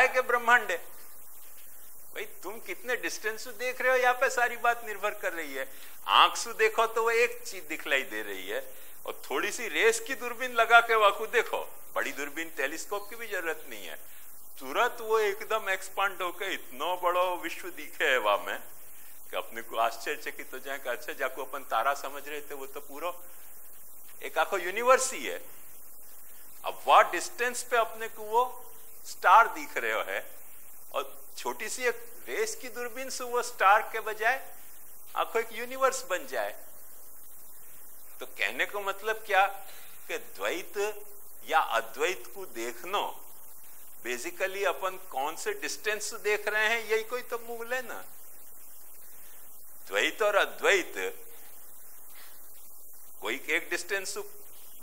है कि ब्रह्मांड है। भाई तुम कितने डिस्टेंस से देख रहे हो, यहाँ पे सारी बात निर्भर कर रही है। आंख से देखो तो वो एक चीज दिखलाई दे रही है, और थोड़ी सी रेस की दूरबीन लगा के वाकू देखो, बड़ी दूरबीन टेलीस्कोप की भी जरूरत नहीं है, तुरंत वो एकदम एक्सपांड होकर इतना बड़ा विश्व दिखे है वहां में कि अपने को आश्चर्यचकित हो जाए कि अच्छा जाको अपन तारा समझ रहे थे वो तो पूरा एक आखो यूनिवर्स ही है। अब वह डिस्टेंस पे अपने को वो स्टार दिख रहे है, और छोटी सी एक रेस की दूरबीन से वो स्टार के बजाय आखो एक यूनिवर्स बन जाए। तो कहने को मतलब क्या कि द्वैत या अद्वैत को देखना बेसिकली अपन कौन से डिस्टेंस से देख रहे हैं यही कोई तो मूल है ना। द्वैत और अद्वैत कोई एक डिस्टेंस से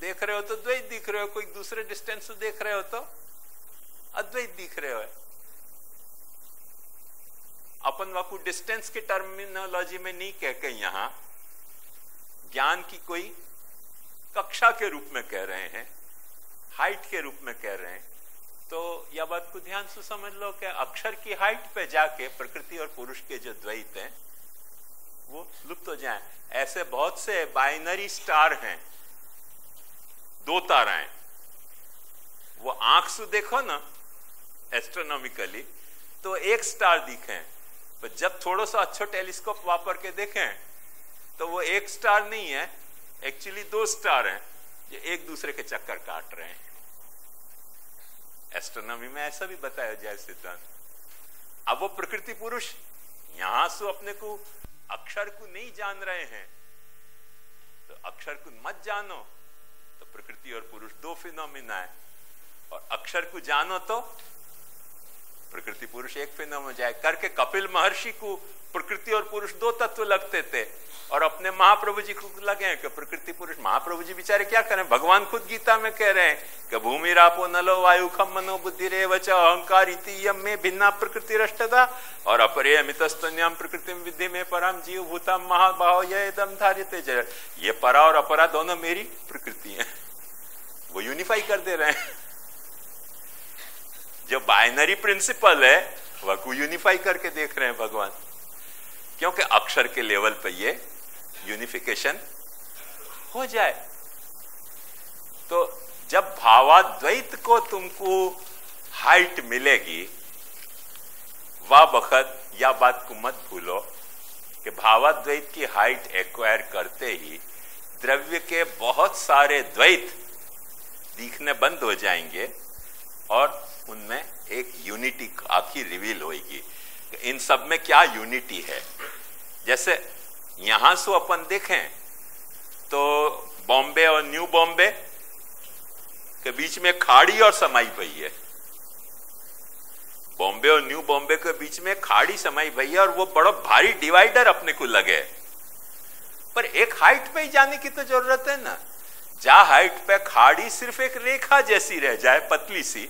देख रहे हो तो द्वैत दिख रहे हो, कोई दूसरे डिस्टेंस से देख रहे हो तो अद्वैत दिख रहे हो। अपन वाकू डिस्टेंस की टर्मिनोलॉजी में नहीं कह के यहां ज्ञान की कोई कक्षा के रूप में कह रहे हैं, हाइट के रूप में कह रहे हैं। तो यह बात को ध्यान से समझ लो कि अक्षर की हाइट पे जाके प्रकृति और पुरुष के जो द्वैत हैं वो लुप्त हो जाएं। ऐसे बहुत से बाइनरी स्टार हैं, दो ताराएं, वो आंख से देखो ना एस्ट्रोनॉमिकली तो एक स्टार दिखे, तो जब थोड़ा सा अच्छा टेलीस्कोप वापर के देखें तो वो एक स्टार नहीं है, एक्चुअली दो स्टार हैं जो एक दूसरे के चक्कर काट रहे हैं। एस्ट्रोनॉमी में ऐसा भी बताया जाए सिद्धांत। अब वो प्रकृति पुरुष यहां से अपने को अक्षर को नहीं जान रहे हैं, तो अक्षर को मत जानो तो प्रकृति और पुरुष दो फिनोमिना है, और अक्षर को जानो तो प्रकृति पुरुष एक फिनोमिना हो जाए। करके कपिल महर्षि को प्रकृति और पुरुष दो तत्व लगते थे, और अपने महाप्रभु जी को लगे कि प्रकृति पुरुष। महाप्रभु जी बेचारे क्या करें, भगवान खुद गीता में कह रहे हैं कि भूमि रापो नलो वायु खम मनो बुद्धि रेव च अहंकार इति यम में भिन्ना प्रकृति रष्टदा और अपरे अमितस्तन्याम प्रकृति विद्धि में परम जीव भूतम महाभाव ये एकदम धार्यते जय। ये परा और अपरा दोनों मेरी प्रकृति है, वो यूनिफाई कर दे रहे हैं। जो बाइनरी प्रिंसिपल है वह को यूनिफाई करके देख रहे हैं भगवान, क्योंकि अक्षर के लेवल पे ये यूनिफिकेशन हो जाए। तो जब भावाद्वैत को तुमको हाइट मिलेगी, वह वक्त या बात को मत भूलो कि भावाद्वैत की हाइट एक्वायर करते ही द्रव्य के बहुत सारे द्वैत दिखने बंद हो जाएंगे, और उनमें एक यूनिटी आखिर रिवील होगी। इन सब में क्या यूनिटी है। जैसे यहां से अपन देखें तो बॉम्बे और न्यू बॉम्बे के बीच में खाड़ी और समाई भई है। बॉम्बे और न्यू बॉम्बे के बीच में खाड़ी समाई भई है, और वो बड़ा भारी डिवाइडर अपने को लगे, पर एक हाइट पे ही जाने की तो जरूरत है ना। जहां हाइट पे खाड़ी सिर्फ एक रेखा जैसी रह जाए, पतली सी,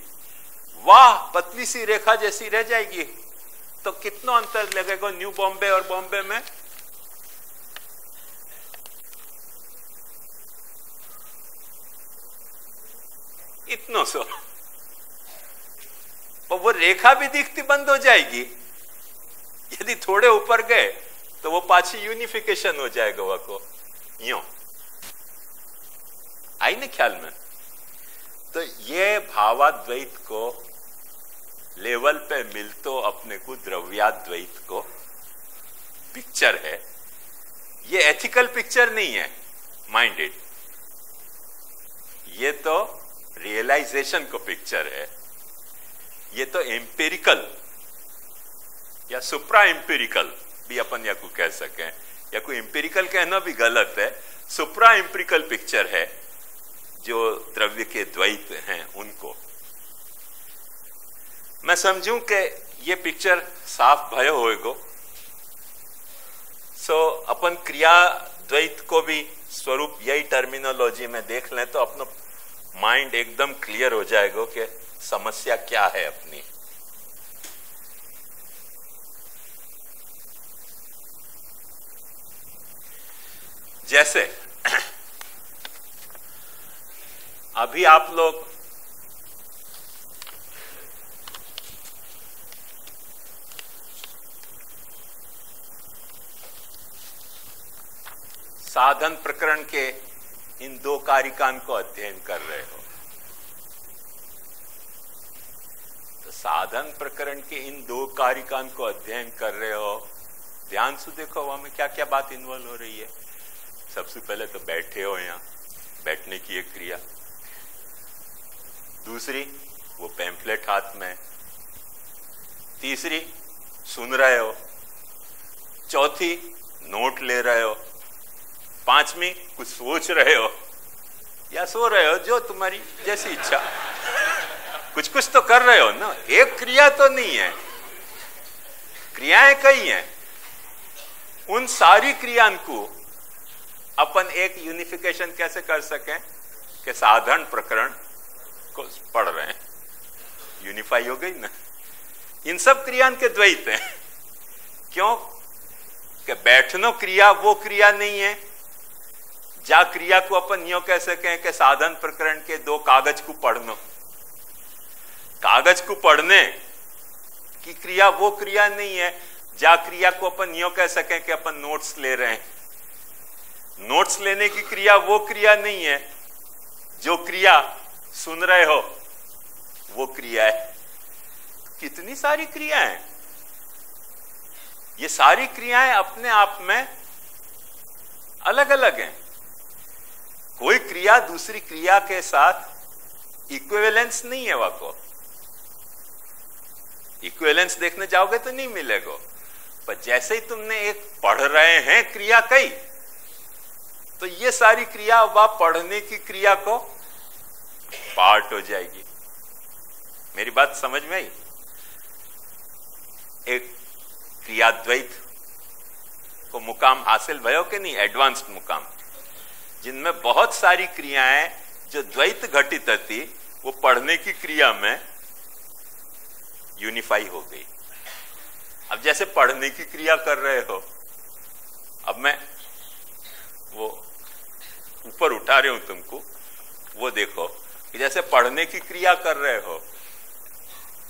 वाह पतली सी रेखा जैसी रह जाएगी, तो कितना अंतर लगेगा न्यू बॉम्बे और बॉम्बे में। इतना सो, और वो रेखा भी दिखती बंद हो जाएगी। यदि थोड़े ऊपर गए तो वो पाछी यूनिफिकेशन हो जाएगा, वह को यूं आई ना ख्याल में। तो ये भावाद्वैत को लेवल पे मिलतो अपने को द्रव्याद्वैत को पिक्चर है। ये एथिकल पिक्चर नहीं है माइंडेड, ये तो रियलाइजेशन को पिक्चर है। ये तो एम्पिरिकल या सुप्रा एम्पिरिकल भी अपन या को कह सकें, या कोई एम्पिरिकल कहना भी गलत है, सुप्रा एम्पिरिकल पिक्चर है जो द्रव्य के द्वैत हैं उनको। मैं समझूं कि ये पिक्चर साफ भयो होएगो, सो अपन क्रिया द्वैत को भी स्वरूप यही टर्मिनोलॉजी में देख लें तो अपना माइंड एकदम क्लियर हो जाएगा कि समस्या क्या है अपनी। जैसे अभी आप लोग साधन प्रकरण के इन दो कारिकान को अध्ययन कर रहे हो, तो साधन प्रकरण के इन दो कारिकान को अध्ययन कर रहे हो, ध्यान से देखो वहां में क्या क्या बात इन्वॉल्व हो रही है। सबसे पहले तो बैठे हो, यहां बैठने की एक क्रिया, दूसरी वो पैम्फलेट हाथ में, तीसरी सुन रहे हो, चौथी नोट ले रहे हो, पांचवी कुछ सोच रहे हो या सो रहे हो, जो तुम्हारी जैसी इच्छा, कुछ कुछ तो कर रहे हो ना, एक क्रिया तो नहीं है, क्रियाएं कई हैं। उन सारी क्रियाओं को अपन एक यूनिफिकेशन कैसे कर सकें कि साधारण प्रकरण को पढ़ रहे हैं, यूनिफाई हो गई ना। इन सब क्रियाओं के द्वैत हैं, क्यों कि बैठनो क्रिया वो क्रिया नहीं है जा क्रिया को अपन यो कह सकें कि साधन प्रकरण के दो कागज को पढ़नो, कागज को पढ़ने की क्रिया वो क्रिया नहीं है जा क्रिया को अपन यो कह सकें कि अपन नोट्स ले रहे हैं, नोट्स लेने की क्रिया वो क्रिया नहीं है जो क्रिया सुन रहे हो वो क्रिया है। कितनी सारी क्रियाएं, ये सारी क्रियाएं अपने आप में अलग अलग हैं, कोई क्रिया दूसरी क्रिया के साथ इक्विवेलेंस नहीं है, वाको इक्विवेलेंस देखने जाओगे तो नहीं मिलेगा, पर जैसे ही तुमने एक पढ़ रहे हैं क्रिया कई, तो ये सारी क्रिया वह पढ़ने की क्रिया को पार्ट हो जाएगी। मेरी बात समझ में आई? एक क्रियाद्वैत को मुकाम हासिल भयो कि नहीं, एडवांस्ड मुकाम, जिनमें बहुत सारी क्रियाएं जो द्वैत घटित थी वो पढ़ने की क्रिया में यूनिफाई हो गई। अब जैसे पढ़ने की क्रिया कर रहे हो, अब मैं वो ऊपर उठा रही हूं तुमको, वो देखो कि जैसे पढ़ने की क्रिया कर रहे हो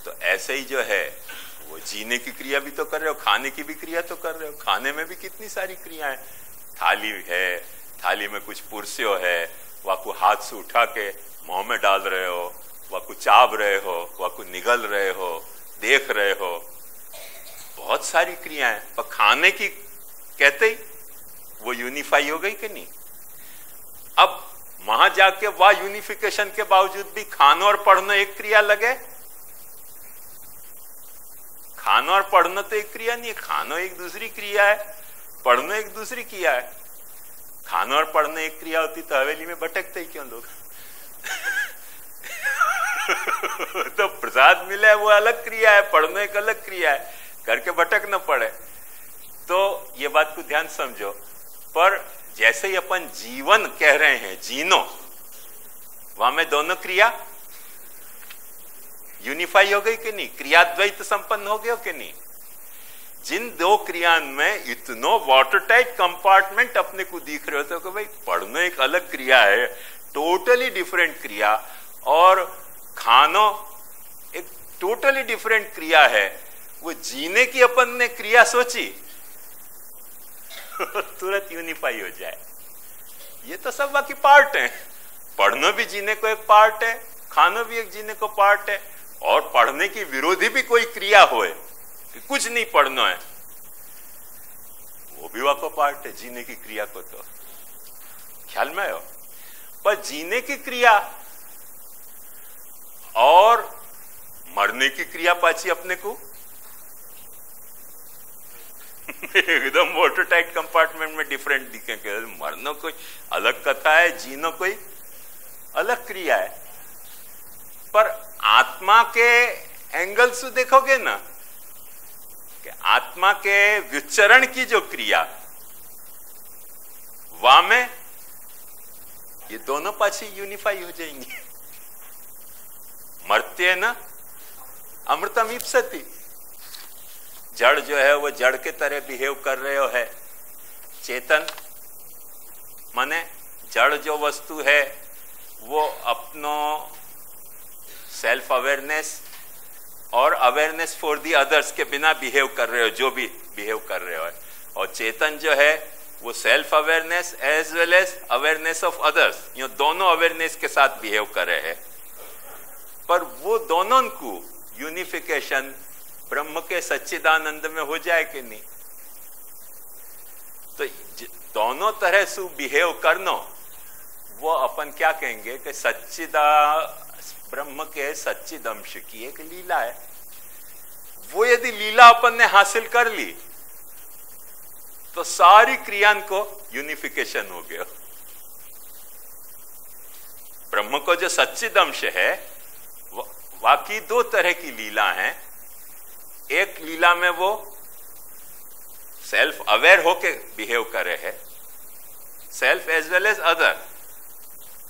तो ऐसे ही जो है वो जीने की क्रिया भी तो कर रहे हो, खाने की भी क्रिया तो कर रहे हो, खाने में भी कितनी सारी क्रियाएं, थाली है, थाली में कुछ पुरस्यो है, वाकू हाथ से उठा के मुंह में डाल रहे हो, वाकू चाब रहे हो, वाकू निगल रहे हो, देख रहे हो, बहुत सारी क्रियाएं, पर खाने की कहते ही वो यूनिफाई हो गई कि नहीं। अब वहां जाके वह यूनिफिकेशन के बावजूद भी खाना और पढ़ना एक क्रिया लगे, खाना और पढ़ना तो एक क्रिया नहीं है, खाना एक दूसरी क्रिया है, पढ़ना एक दूसरी क्रिया है। खाना और पढ़ना एक क्रिया होती तो हवेली में भटकते ही क्यों लोग तो प्रसाद मिला है वो अलग क्रिया है, पढ़ना एक अलग क्रिया है, करके भटक न पड़े। तो ये बात को ध्यान समझो। पर जैसे ही अपन जीवन कह रहे हैं, जीनो, वहां में दोनों क्रिया यूनिफाई हो गई कि नहीं, क्रियाद्वैत संपन्न हो गया कि नहीं। जिन दो क्रिया में इतनो वाटर टाइट कंपार्टमेंट अपने को दिख रहे होते हो कि भाई पढ़ना एक अलग क्रिया है, टोटली डिफरेंट क्रिया, और खानो एक टोटली डिफरेंट क्रिया है, वो जीने की अपन ने क्रिया सोची तुरंत यूनिफाई हो जाए। ये तो सब बाकी पार्ट है, पढ़ना भी जीने को एक पार्ट है, खाना भी एक जीने को पार्ट है, और पढ़ने की विरोधी भी कोई क्रिया होए कि कुछ नहीं पढ़ना है, वो भी वाको पार्ट है जीने की क्रिया को। तो ख्याल में हो, पर जीने की क्रिया और मरने की क्रिया पाची अपने को एकदम वाटर टाइट कंपार्टमेंट में डिफरेंट दिखेंगे। मरना कोई अलग कथा है, जीनो कोई अलग क्रिया है। पर आत्मा के एंगल से देखोगे ना कि आत्मा के विचरण की जो क्रिया, वहां में ये दोनों पाछी यूनिफाई हो जाएंगे। मरते ना अमृतम इप्सति, जड़ जो है वो जड़ के तरह बिहेव कर रहे हो है, चेतन माने जड़ जो वस्तु है वो अपनो सेल्फ अवेयरनेस और अवेयरनेस फॉर दी अदर्स के बिना बिहेव कर रहे हो, जो भी बिहेव कर रहे हो। और चेतन जो है वो self awareness as well as awareness of others, ये दोनों अवेयरनेस के साथ बिहेव कर रहे हैं। पर वो दोनों को यूनिफिकेशन ब्रह्म के सच्चिदानंद में हो जाए कि नहीं? तो दोनों तरह से बिहेव करना, वो अपन क्या कहेंगे कि ब्रह्म के सच्चिद अंश की एक लीला है। वो यदि लीला अपन ने हासिल कर ली तो सारी क्रियान को यूनिफिकेशन हो गया। ब्रह्म को जो सच्चिद अंश है, वाकई दो तरह की लीला हैं। एक लीला में वो सेल्फ अवेयर होके बिहेव कर रहे हैं, self as well as other,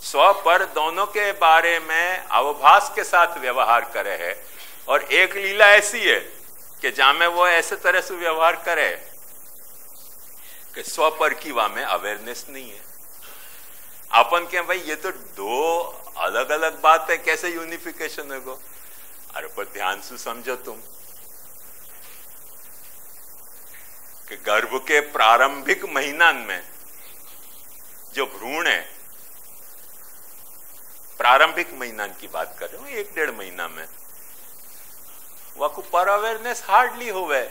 स्व पर दोनों के बारे में अवभास के साथ व्यवहार कर रहे हैं। और एक लीला ऐसी है कि जहां में वो ऐसे तरह से व्यवहार करे कि स्व पर की वहां में अवेयरनेस नहीं है। अपन के भाई ये तो दो अलग अलग बात है, कैसे यूनिफिकेशन होगा? अरे पर ध्यान से समझो तुम कि गर्भ के प्रारंभिक महीना में जो भ्रूण है, प्रारंभिक महीना की बात कर रहा हूं, 1-1.5 महीना में, वह को पर अवेयरनेस हार्डली होवे।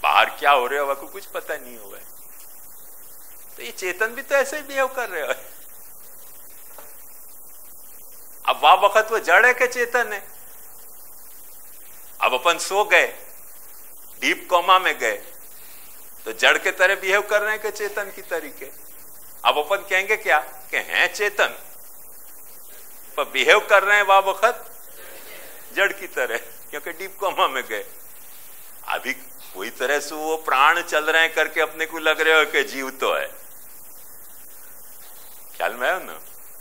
बाहर क्या हो रहा है वह को कुछ पता नहीं होवे। तो ये चेतन भी तो ऐसे ही बिहेव कर रहे हो। अब वह वक्त वो जड़ है कि चेतन है? अब अपन सो गए, डीप कोमा में गए, तो जड़ के तरह बिहेव कर रहे हैं कि चेतन की तरीके? अब अपन कहेंगे क्या कि हैं चेतन, पर बिहेव कर रहे हैं वह वक्त जड़ की तरह, क्योंकि डीप कोमा में गए। अभी कोई तरह से वो प्राण चल रहे हैं करके अपने को लग रहे हो कि जीव तो है, ख्याल में है ना?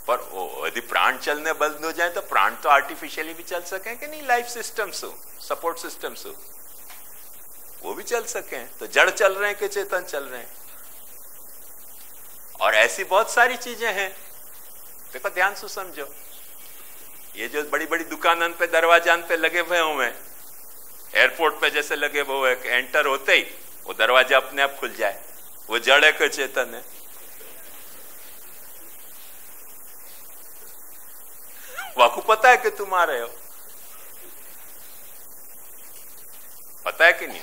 पर यदि प्राण चलने बंद हो जाए तो प्राण तो आर्टिफिशियली भी चल सके कि नहीं, लाइफ सिस्टम्स हो, सपोर्ट सिस्टम्स हो, वो भी चल सके। तो जड़ चल रहे हैं कि चेतन चल रहे हैं? और ऐसी बहुत सारी चीजें हैं, देखो ध्यान से समझो। ये जो बड़ी बड़ी दुकानन पे दरवाजान पे लगे हुए हैं, एयरपोर्ट पे जैसे लगे हुए हैं कि एंटर होते ही वो दरवाजा अपने आप खुल जाए, वो जड़ है कि चेतन है? वाकू पता है कि तुम आ रहे हो, पता है कि नहीं?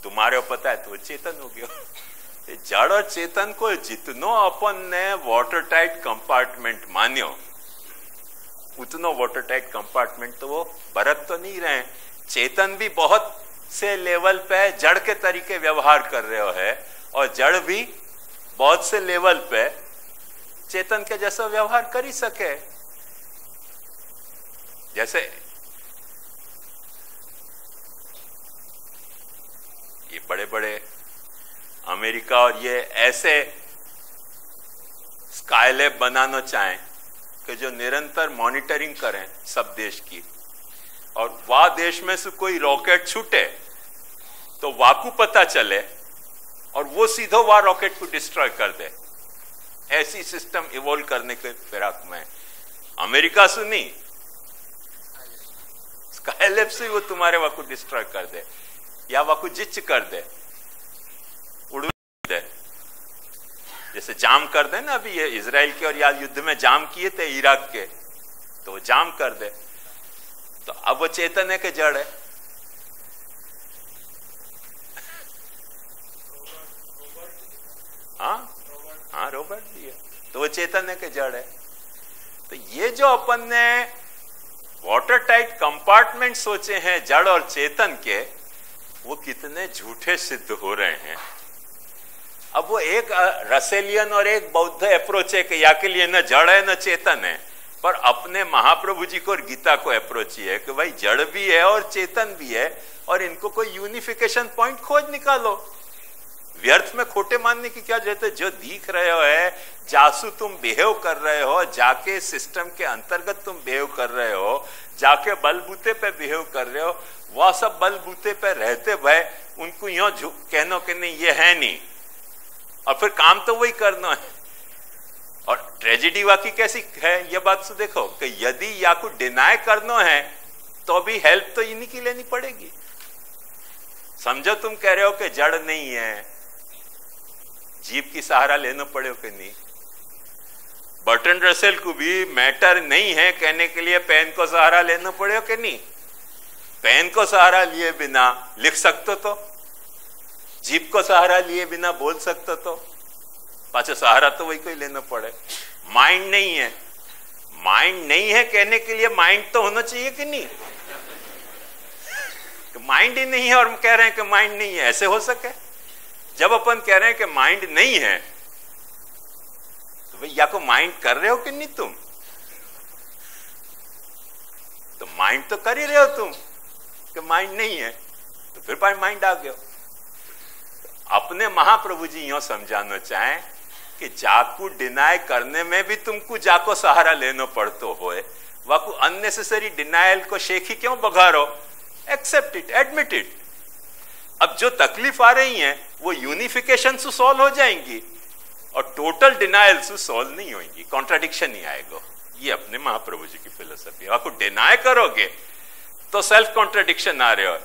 तुम्हारे पता है तो वो चेतन हो गया। जड़ और चेतन को जितनो अपन ने वाटर टाइट कंपार्टमेंट मान्यो, उतनो वाटर टाइट कंपार्टमेंट तो वो बरत तो नहीं रहे। चेतन भी बहुत से लेवल पे जड़ के तरीके व्यवहार कर रहे हो है, और जड़ भी बहुत से लेवल पे चेतन के जैसा व्यवहार कर ही सके। जैसे ये बड़े बड़े अमेरिका और ये ऐसे स्काईलैब बनाना चाहें कि जो निरंतर मॉनिटरिंग करें सब देश की, और वह देश में से कोई रॉकेट छूटे तो वाकू पता चले और वो सीधो वह रॉकेट को डिस्ट्रॉय कर दे। ऐसी सिस्टम इवॉल्व करने के फिराक में अमेरिका से नहीं, स्काईलैब से वो तुम्हारे वाकू डिस्ट्रॉय कर दे या वाकू जिच कर दे, उड़ दे। जैसे जाम कर दे ना, अभी ये इजराइल के और या युद्ध में जाम किए थे इराक के, तो वो जाम कर दे। तो अब वो चेतन है कि जड़ है? हाँ रोबोट भी है, तो वो चेतन है कि जड़ है? तो ये जो अपन ने वाटर टाइट कंपार्टमेंट सोचे हैं जड़ और चेतन के, वो कितने झूठे सिद्ध हो रहे हैं। अब वो एक रसेलियन और एक बौद्ध अप्रोच है कि या के लिए न जड़ है न चेतन है, पर अपने महाप्रभु जी को और गीता को अप्रोच ही है कि भाई जड़ भी है और चेतन भी है, और इनको कोई यूनिफिकेशन पॉइंट खोज निकालो। व्यर्थ में खोटे मानने की क्या जरूरत है? जो दिख रहे हो है, जासू तुम बिहेव कर रहे हो, जाके सिस्टम के अंतर्गत तुम बिहेव कर रहे हो, जाके बलबूते पे बिहेव कर रहे हो, वह सब बलबूते पे रहते भाई उनको यो कहना कि नहीं ये है नहीं, और फिर काम तो वही करना है। और ट्रेजेडी वाकई कैसी है ये बात से देखो कि यदि या को डिनाय करना है तो भी हेल्प तो इन्हीं की लेनी पड़ेगी। समझो तुम कह रहे हो कि जड़ नहीं है, जीव की सहारा लेना पड़े कि नहीं। बर्टन रसेल को भी मैटर नहीं है कहने के लिए पेन को सहारा लेना पड़े कि नहीं। पेन को सहारा लिए बिना लिख सकते तो, जीभ को सहारा लिए बिना बोल सकते तो, पाछो सहारा तो वही कोई लेना पड़े। माइंड नहीं है, माइंड नहीं है कहने के लिए माइंड तो होना चाहिए कि नहीं। माइंड ही नहीं है और हम कह रहे हैं कि माइंड नहीं है, ऐसे हो सके? जब अपन कह रहे हैं कि माइंड नहीं है तो भाई या को माइंड कर रहे हो कि नहीं तुम? तो माइंड तो कर ही रहे हो तुम कि माइंड नहीं है, तो फिर भाई माइंड आ गया। अपने महाप्रभु जी यूं समझाना चाहें कि जाकू डिनाई करने में भी तुमको जाको सहारा लेना पड़तो होए, वाकू अननेसेसरी डिनाइल को शेखी क्यों बघारो? Accept it, admit it. अब जो तकलीफ आ रही है वो यूनिफिकेशन से सॉल्व हो जाएंगी और टोटल डिनाइल से सॉल्व नहीं होंगी, कॉन्ट्राडिक्शन नहीं आएगा। ये अपने महाप्रभु जी की फिलोसफी है। आपको डिनाई करोगे तो सेल्फ कॉन्ट्राडिक्शन आ रहे हो,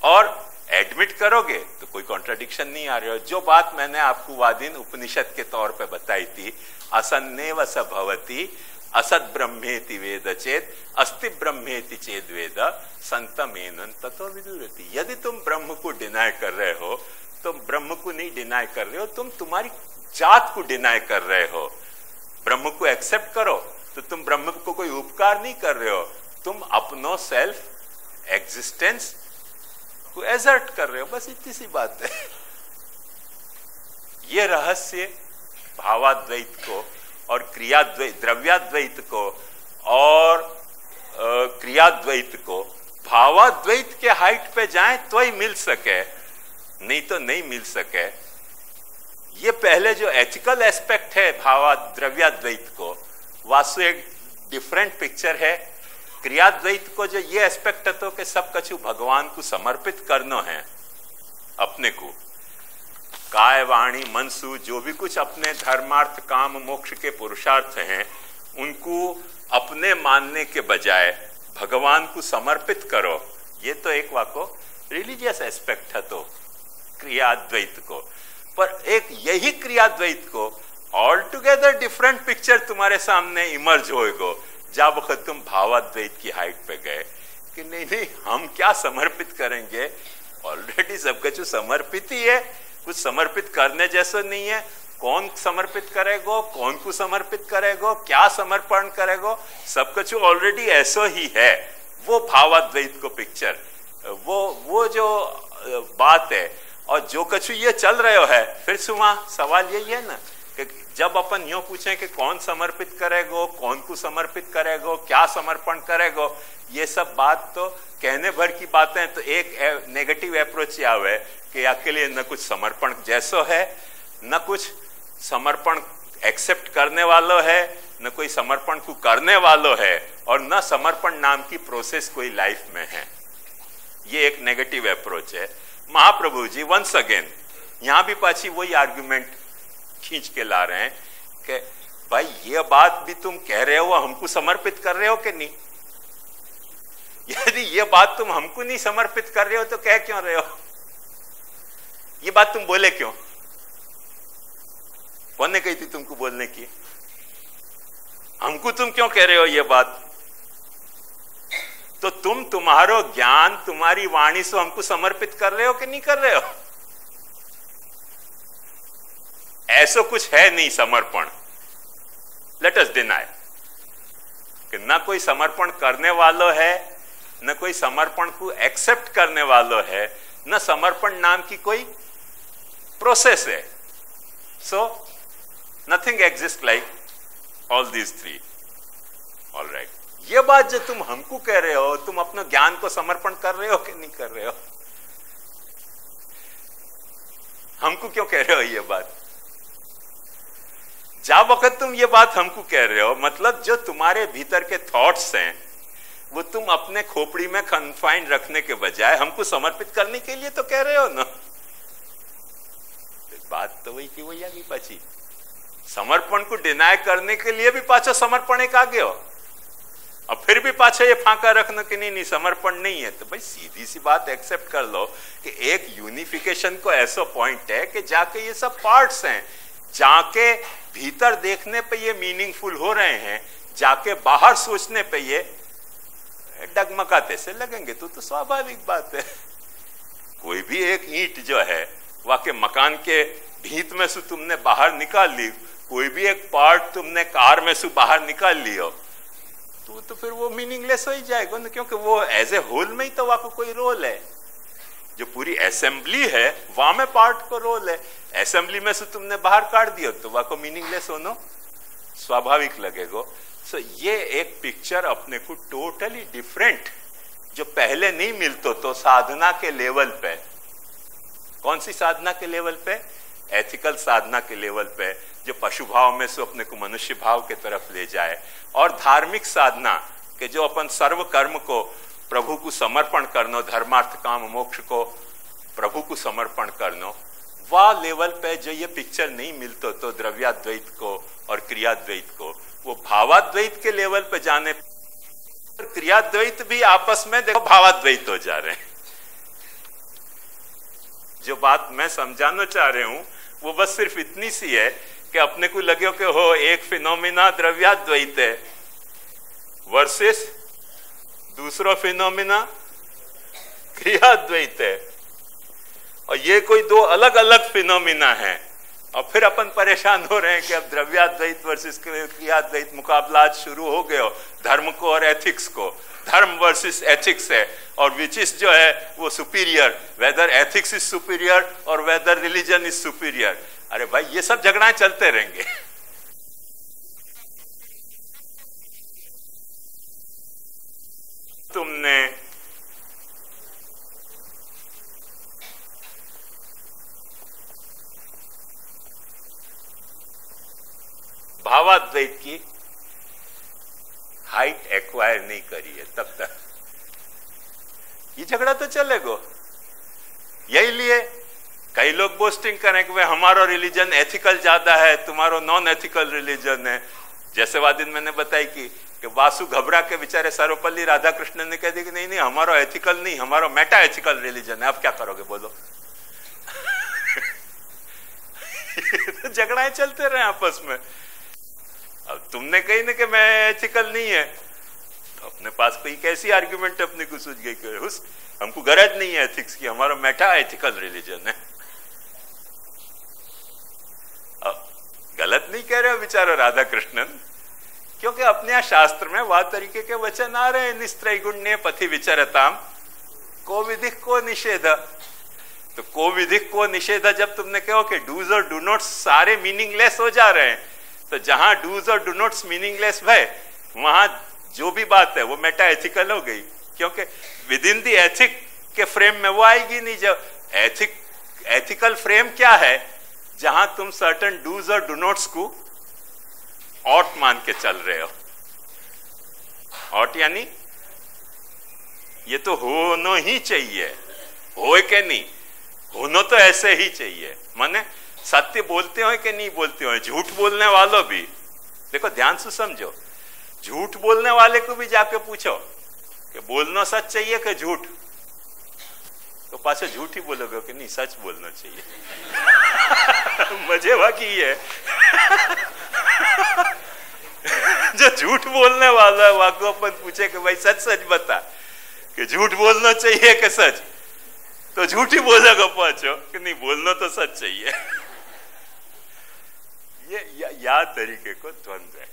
और एडमिट करोगे तो कोई कॉन्ट्राडिक्शन नहीं आ रहे हो। जो बात मैंने आपको वादिन उपनिषद के तौर पे बताई थी, असन्नेव स भवति असत ब्रह्मेति वेद चेत अस्ति ब्रह्मेति चेद वेद संतमेनन ततो विदुरति। यदि तुम ब्रह्म को डिनाई कर रहे हो, तुम ब्रह्म को नहीं डिनाई कर रहे हो, तुम तुम्हारी जात को डिनाई कर रहे हो। ब्रह्म को एक्सेप्ट करो तो तुम ब्रह्म को कोई उपकार नहीं कर रहे हो, तुम अपनो सेल्फ एग्जिस्टेंस को एजर्ट कर रहे हो, बस इतनी सी बात है। ये रहस्य भावाद्वैत को और क्रियाद्वैत, द्रव्याद्वैत को और क्रियाद्वैत को भावाद्वैत के हाइट पे जाएं तो ही मिल सके, नहीं तो नहीं मिल सके। ये पहले जो एथिकल एस्पेक्ट है भावा द्रव्याद्वैत को, वास्तु एक डिफरेंट पिक्चर है। क्रियाद्वैत को जो ये एस्पेक्ट है तो कि सब कछु भगवान को समर्पित करना है, अपने को काय वाणी मनसु जो भी कुछ अपने धर्मार्थ काम मोक्ष के पुरुषार्थ हैं उनको अपने मानने के बजाय भगवान को समर्पित करो। ये तो एक वाको रिलीजियस एस्पेक्ट है तो क्रियाद्वैत को, पर एक यही क्रियाद्वैत को ऑल टुगेदर डिफरेंट पिक्चर तुम्हारे सामने इमर्ज होएगो जब वक्त तुम भावाद्वैत की हाइट पे गए कि नहीं नहीं हम क्या समर्पित करेंगे, ऑलरेडी सब कुछ समर्पित ही है, कुछ समर्पित करने जैसा नहीं है। कौन समर्पित करेगो, कौन को समर्पित करेगो, क्या समर्पण करेगो, सब कुछ ऑलरेडी ऐसा ही है। वो भावाद्वैत को पिक्चर, वो जो बात है। और जो कुछ ये चल रहे है, फिर सुमा सवाल यही है ना कि जब अपन यूं पूछें कि कौन समर्पित करेगो, कौन को समर्पित करेगो, क्या समर्पण करेगो, ये सब बात तो कहने भर की बातें। तो एक नेगेटिव अप्रोच यह है कि अकेले न कुछ समर्पण जैसो है, न कुछ समर्पण एक्सेप्ट करने वालों है, न कोई समर्पण को करने वालों है, और न समर्पण नाम की प्रोसेस कोई लाइफ में है। ये एक नेगेटिव अप्रोच है। महाप्रभु जी वंस अगेन यहां भी पाछी वही आर्ग्यूमेंट खींच के ला रहे हैं कि भाई ये बात भी तुम कह रहे हो हमको समर्पित कर रहे हो कि नहीं। यदि ये बात तुम हमको नहीं समर्पित कर रहे हो तो कह क्यों रहे हो? ये बात तुम बोले क्यों? कौन ने कही थी तुमको बोलने की? हमको तुम क्यों कह रहे हो ये बात? तो तुम तुम्हारो ज्ञान तुम्हारी वाणी से हमको समर्पित कर रहे हो कि नहीं कर रहे हो? ऐसा कुछ है नहीं समर्पण। लेट अस डिनाई कि ना कोई समर्पण करने वालों है, न कोई समर्पण को एक्सेप्ट करने वालों है, न समर्पण नाम की कोई प्रोसेस है। So nothing exist like all these three. All right, ये बात जो तुम हमको कह रहे हो, तुम अपने ज्ञान को समर्पण कर रहे हो कि नहीं कर रहे हो? हमको क्यों कह रहे हो ये बात? जब वक्त तुम ये बात हमको कह रहे हो, मतलब जो तुम्हारे भीतर के थॉट्स हैं वो तुम अपने खोपड़ी में कन्फाइंड रखने के बजाय हमको समर्पित करने के लिए तो कह रहे हो ना। बात तो वही की वही आगे पाची। समर्पण को डिनाई करने के लिए भी पाछो समर्पण एक आगे हो। अब फिर भी पाछे ये फांका रखना कि नहीं समर्पण नहीं है, तो भाई सीधी सी बात एक्सेप्ट कर लो कि एक यूनिफिकेशन को ऐसा पॉइंट है कि जाके ये सब पार्ट्स हैं, जाके भीतर देखने पे ये मीनिंगफुल हो रहे हैं, जाके बाहर सोचने पे ये डगमगाते से लगेंगे। तो स्वाभाविक बात है। कोई भी एक ईंट जो है वाके मकान के भीत में से तुमने बाहर निकाल ली, कोई भी एक पार्ट तुमने कार में से बाहर निकाल लियो, तो फिर वो मीनिंगलेस हो ही जाएगा ना, क्योंकि वो एज ए होल में ही तो वहां कोई रोल है। जो पूरी असेंबली है वहां में पार्ट को रोल है, असेंबली में से तुमने बाहर काट दिया तो वहां को मीनिंगलेस होना स्वाभाविक लगेगा। सो ये एक पिक्चर अपने को टोटली डिफरेंट, जो पहले नहीं मिलतो तो साधना के लेवल पे। कौन सी साधना के लेवल पे? एथिकल साधना के लेवल पे, जो पशु भाव में से अपने को मनुष्य भाव के तरफ ले जाए, और धार्मिक साधना के जो अपन सर्व कर्म को प्रभु को समर्पण करनो, धर्मार्थ काम मोक्ष को प्रभु को समर्पण करनो, वह लेवल पे जो ये पिक्चर नहीं मिलतो तो द्रव्याद्वैत को और क्रियाद्वैत को, वो भावाद्वैत के लेवल पे जाने पर क्रियाद्वैत भी आपस में देखो भावाद्वैत हो जा रहे हैं। जो बात मैं समझाना चाह रही हूं वो बस सिर्फ इतनी सी है कि अपने को लगे कि हो एक फिनोमिना द्रव्याद्वैत है वर्सेस दूसरा फिनोमिना क्रियाद्वैत है, और ये कोई दो अलग अलग फिनोमिना है, और फिर अपन परेशान हो रहे हैं कि अब द्रव्याद्वैत वर्सेस क्रियाद्वैत मुकाबला आज शुरू हो गया धर्म को और एथिक्स को। धर्म वर्सेस एथिक्स है, और विच इज जो है वो superior, whether ethics is superior और वेदर रिलीजन इज सुपीरियर। अरे भाई ये सब झगड़ाएं चलते रहेंगे। तुमने भावाद्वैत की हाइट एक्वायर नहीं करी है तब तक ये झगड़ा तो चलेगा। यही लिए कई लोग बोस्टिंग करें कि हमारा रिलीजन एथिकल ज्यादा है, तुम्हारा नॉन एथिकल रिलीजन है। जैसे वाद दिन मैंने बताई कि वासु घबरा के बेचारे सर्वपल्ली राधाकृष्णन ने कह दी कि नहीं नहीं हमारा एथिकल नहीं, हमारा मेटा एथिकल रिलीजन है। अब क्या करोगे बोलो? तो झगड़ाएं चलते रहे आपस में। अब तुमने कही ना कि मैं एथिकल नहीं है, तो अपने पास कोई कैसी आर्ग्यूमेंट अपने को सूझ गई कि हमको गरज नहीं है एथिक्स की, हमारा मेटा एथिकल रिलीजन है। अब गलत नहीं कह रहे हो बेचारा राधा कृष्णन, क्योंकि अपने यहाँ शास्त्र में वह तरीके के वचन आ रहे हैं, निस्त्रैगुण्य पथि विचरताम को विधिक को निषेध। तो को विधिक को निषेध जब तुमने कहो कि डूज और डू नॉट्स सारे मीनिंगलेस हो जा रहे हैं, तो जहां डूज और डू नॉट्स मीनिंगलेस है वहां जो भी बात है वो मेटा एथिकल हो गई, क्योंकि विद इन द एथिक के फ्रेम में वो आएगी नहीं। जब एथिकल फ्रेम क्या है? जहां तुम सर्टेन डूज और डू नॉट्स को ऑट मान के चल रहे हो। ऑट यानी ये तो होना ही चाहिए, हो के नहीं, होना तो ऐसे ही चाहिए। माने सत्य बोलते हो कि नहीं बोलते हो। झूठ बोलने वालों भी देखो, ध्यान से समझो, झूठ बोलने वाले को भी जाके पूछो कि बोलना सच चाहिए कि झूठ, तो पास झूठ ही बोलोगे कि नहीं सच बोलना चाहिए। मजे बाकी है। जो झूठ बोलने वाला है वहां को अपन पूछे कि भाई सच सच बता कि झूठ बोलना चाहिए कि सच, तो झूठ ही बोलेगा पाछो कि नहीं बोलना तो सच चाहिए। ये या तरीके को द्वंद्व है।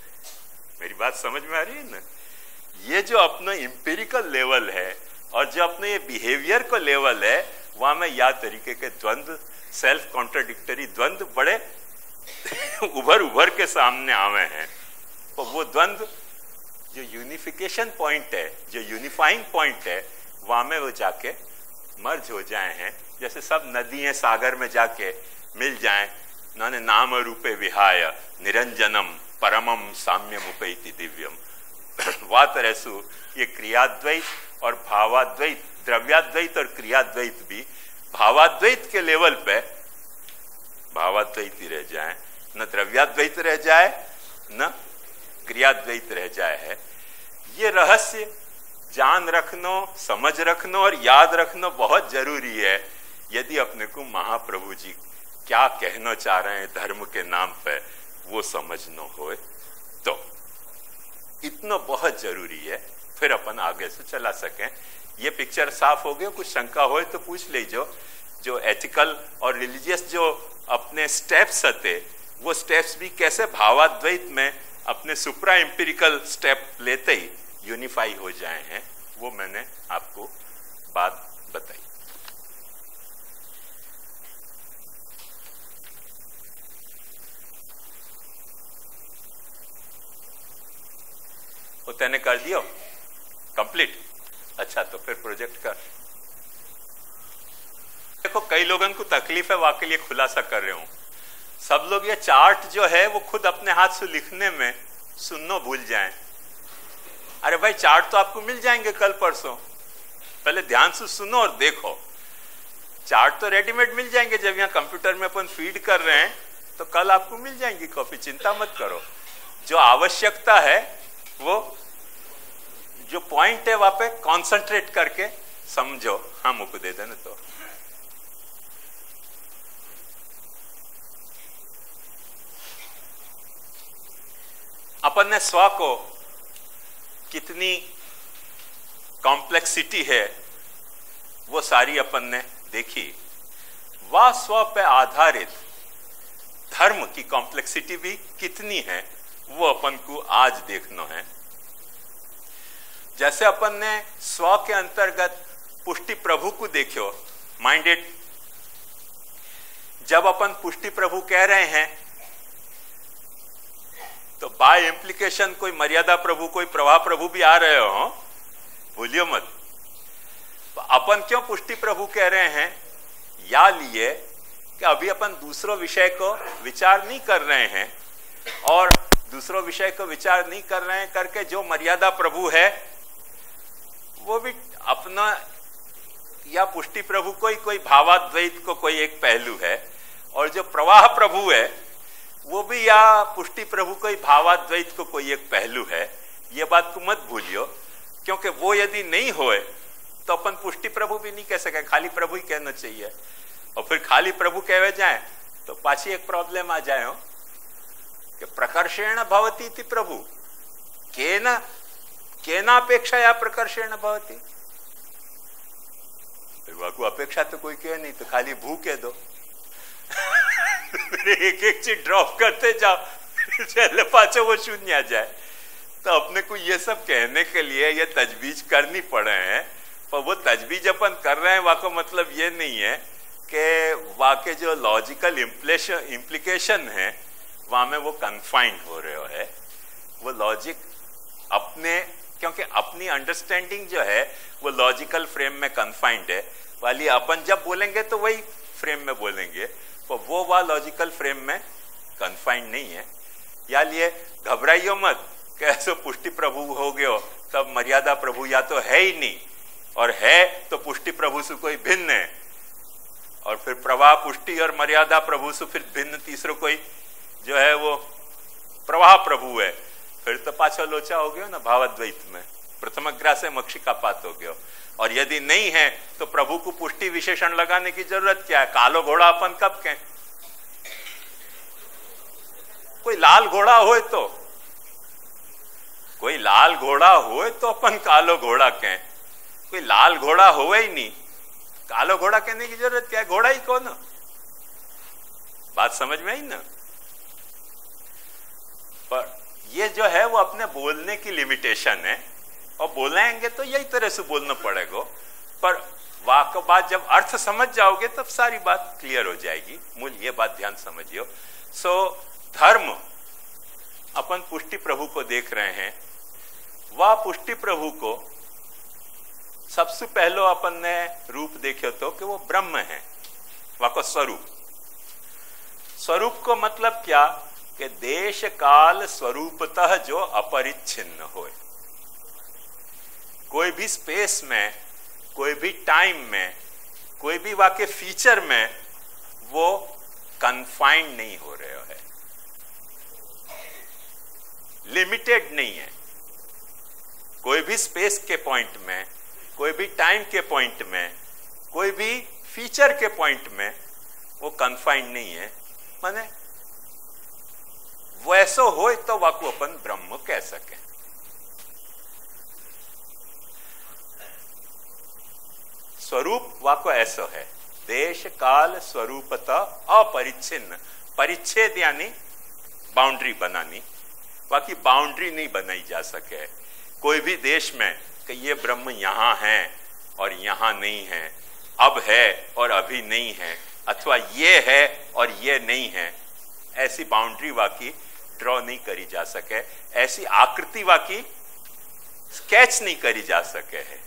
मेरी बात समझ में आ रही है ना? ये जो अपना इंपेरिकल लेवल है और जो अपने ये बिहेवियर को लेवल है, वहां में या तरीके के द्वंद्व, सेल्फ कॉन्ट्राडिक्टरी द्वंद्व बड़े उभर के सामने आवे हैं। तो वो द्वंद्व जो यूनिफिकेशन पॉइंट है, जो यूनिफाइंग पॉइंट है, वहां में वो जाके मर्ज हो जाए हैं। जैसे सब नदियां सागर में जाके मिल जाएं, उन्होंने नाम रूपे विहाय निरंजनम परमम साम्यम उपैति दिव्यम। वा तरसु ये क्रियाद्वैत और भावाद्वैत, द्रव्याद्वैत और क्रियाद्वैत भी भावाद्वैत के लेवल पे भावाद्वैत ही रह जाए, न द्रव्याद्वैत रह जाए न क्रियाद्वैत रह जाए है। ये रहस्य जान रखना, समझ रखना और याद रखना बहुत जरूरी है यदि अपने को महाप्रभु जी क्या कहना चाह रहे हैं धर्म के नाम पे वो समझना हो तो इतना बहुत जरूरी है, फिर अपन आगे से चला सकें। ये पिक्चर साफ हो गया, कुछ शंका हो तो पूछ लीजिए। जो एथिकल और रिलीजियस जो अपने स्टेप्स थे वो स्टेप्स भी कैसे भावाद्वैत में अपने सुप्रा एम्पिरिकल स्टेप लेते ही यूनिफाई हो जाए हैं, वो मैंने आपको बात बताई। वो तैने कर दियो कंप्लीट? अच्छा, तो फिर प्रोजेक्ट कर। देखो कई लोगों को तकलीफ है, वाकई लिए खुलासा कर रहे हूं। सब लोग ये चार्ट जो है वो खुद अपने हाथ से लिखने में सुनना भूल जाएं। अरे भाई चार्ट तो आपको मिल जाएंगे कल परसों, पहले ध्यान से सुनो और देखो। चार्ट तो रेडीमेड मिल जाएंगे, जब यहाँ कंप्यूटर में अपन फीड कर रहे हैं तो कल आपको मिल जाएंगी कॉपी, चिंता मत करो। जो आवश्यकता है वो जो पॉइंट है वहां पे कॉन्सेंट्रेट करके समझो। हाँ मुझको दे देना। तो अपन ने स्व को कितनी कॉम्प्लेक्सिटी है वो सारी अपन ने देखी। वह स्व पे आधारित धर्म की कॉम्प्लेक्सिटी भी कितनी है वो अपन को आज देखना है। जैसे अपन ने स्व के अंतर्गत पुष्टि प्रभु को देखो, माइंडेड। जब अपन पुष्टि प्रभु कह रहे हैं तो बाय इंप्लीकेशन कोई मर्यादा प्रभु, कोई प्रवाह प्रभु भी आ रहे हो, भूलियो मत। तो अपन क्यों पुष्टि प्रभु कह रहे हैं? या लिए कि अभी अपन दूसरों विषय को विचार नहीं कर रहे हैं, और दूसरों विषय को विचार नहीं कर रहे हैं करके जो मर्यादा प्रभु है वो भी अपना, या पुष्टि प्रभु कोई भावाद्वैत को कोई एक पहलू है, और जो प्रवाह प्रभु है वो भी या पुष्टि प्रभु कोई भावाद्वैत को कोई एक पहलू है। ये बात को मत भूलियो, क्योंकि वो यदि नहीं होए तो अपन पुष्टि प्रभु भी नहीं कह सके, खाली प्रभु ही कहना चाहिए। और फिर खाली प्रभु कहे जाए तो पाछी एक प्रॉब्लम आ जाए हो कि प्रकर्षेण भवती थी प्रभु, केनापेक्षा या प्रकर्षेण भवती। को अपेक्षा तो कोई कहे नहीं, तो खाली भू कह दो। एक एक चीज ड्रॉप करते जाओ, चले पाछो वो शून्य आ जाए। तो अपने को ये सब कहने के लिए ये तजवीज करनी पड़े हैं, पर वो तजवीज अपन कर रहे हैं वाको मतलब ये नहीं है कि वाके जो लॉजिकल इम्प्लीकेशन है वहां में वो कन्फाइंड हो रहे है। वो लॉजिक अपने, क्योंकि अपनी अंडरस्टैंडिंग जो है वो लॉजिकल फ्रेम में कन्फाइंड है वाली, अपन जब बोलेंगे तो वही फ्रेम में बोलेंगे, तो वो वह लॉजिकल फ्रेम में कन्फाइंड नहीं है। या लिए घबराइयो मत कि ऐसे पुष्टि प्रभु हो गयो तब मर्यादा प्रभु या तो है ही नहीं, और है तो पुष्टि प्रभु से कोई भिन्न है, और फिर प्रवाह पुष्टि और मर्यादा प्रभु से फिर भिन्न तीसरो कोई जो है वो प्रवाह प्रभु है। फिर तो पाछा लोचा हो गया ना भावाद्वैत में, प्रथमग्रास्य मक्षिकापात हो गया। और यदि नहीं है तो प्रभु को पुष्टि विशेषण लगाने की जरूरत क्या है? कालो घोड़ा अपन कब कहें? कोई लाल घोड़ा होए तो, कोई लाल घोड़ा होए तो अपन कालो घोड़ा कहें। कोई लाल घोड़ा होए ही नहीं, कालो घोड़ा कहने की जरूरत क्या है? घोड़ा ही कौन? बात समझ में आई ना? पर ये जो है वो अपने बोलने की लिमिटेशन है, और बोलेंगे तो यही तरह से बोलना पड़ेगा। पर वाक बात जब अर्थ समझ जाओगे तब सारी बात क्लियर हो जाएगी। मूल ये बात ध्यान समझियो। सो धर्म अपन पुष्टि प्रभु को देख रहे हैं, वह पुष्टि प्रभु को सबसे पहले अपन ने रूप देखे तो कि वो ब्रह्म है, वह को स्वरूप। स्वरूप को मतलब क्या कि देश काल स्वरूपतः जो अपरिच्छिन्न होए। कोई भी स्पेस में, कोई भी टाइम में, कोई भी वाक्य फीचर में वो कन्फाइंड नहीं हो रहे है, लिमिटेड नहीं है। कोई भी स्पेस के पॉइंट में, कोई भी टाइम के पॉइंट में, कोई भी फीचर के पॉइंट में वो कन्फाइंड नहीं है। माने वैसो हो तो वाकु अपन ब्रह्म कह सके। स्वरूप वाको ऐसो है, देश काल स्वरूपतः अपरिच्छिन्न, परिच्छेद यानी बाउंड्री बनानी, बाकी बाउंड्री नहीं बनाई जा सके कोई भी देश में कि ये ब्रह्म यहां है और यहां नहीं है, अब है और अभी नहीं है, अथवा ये है और ये नहीं है। ऐसी बाउंड्री वाकी ड्रॉ नहीं करी जा सके, ऐसी आकृति वाकी स्केच नहीं करी जा सके है।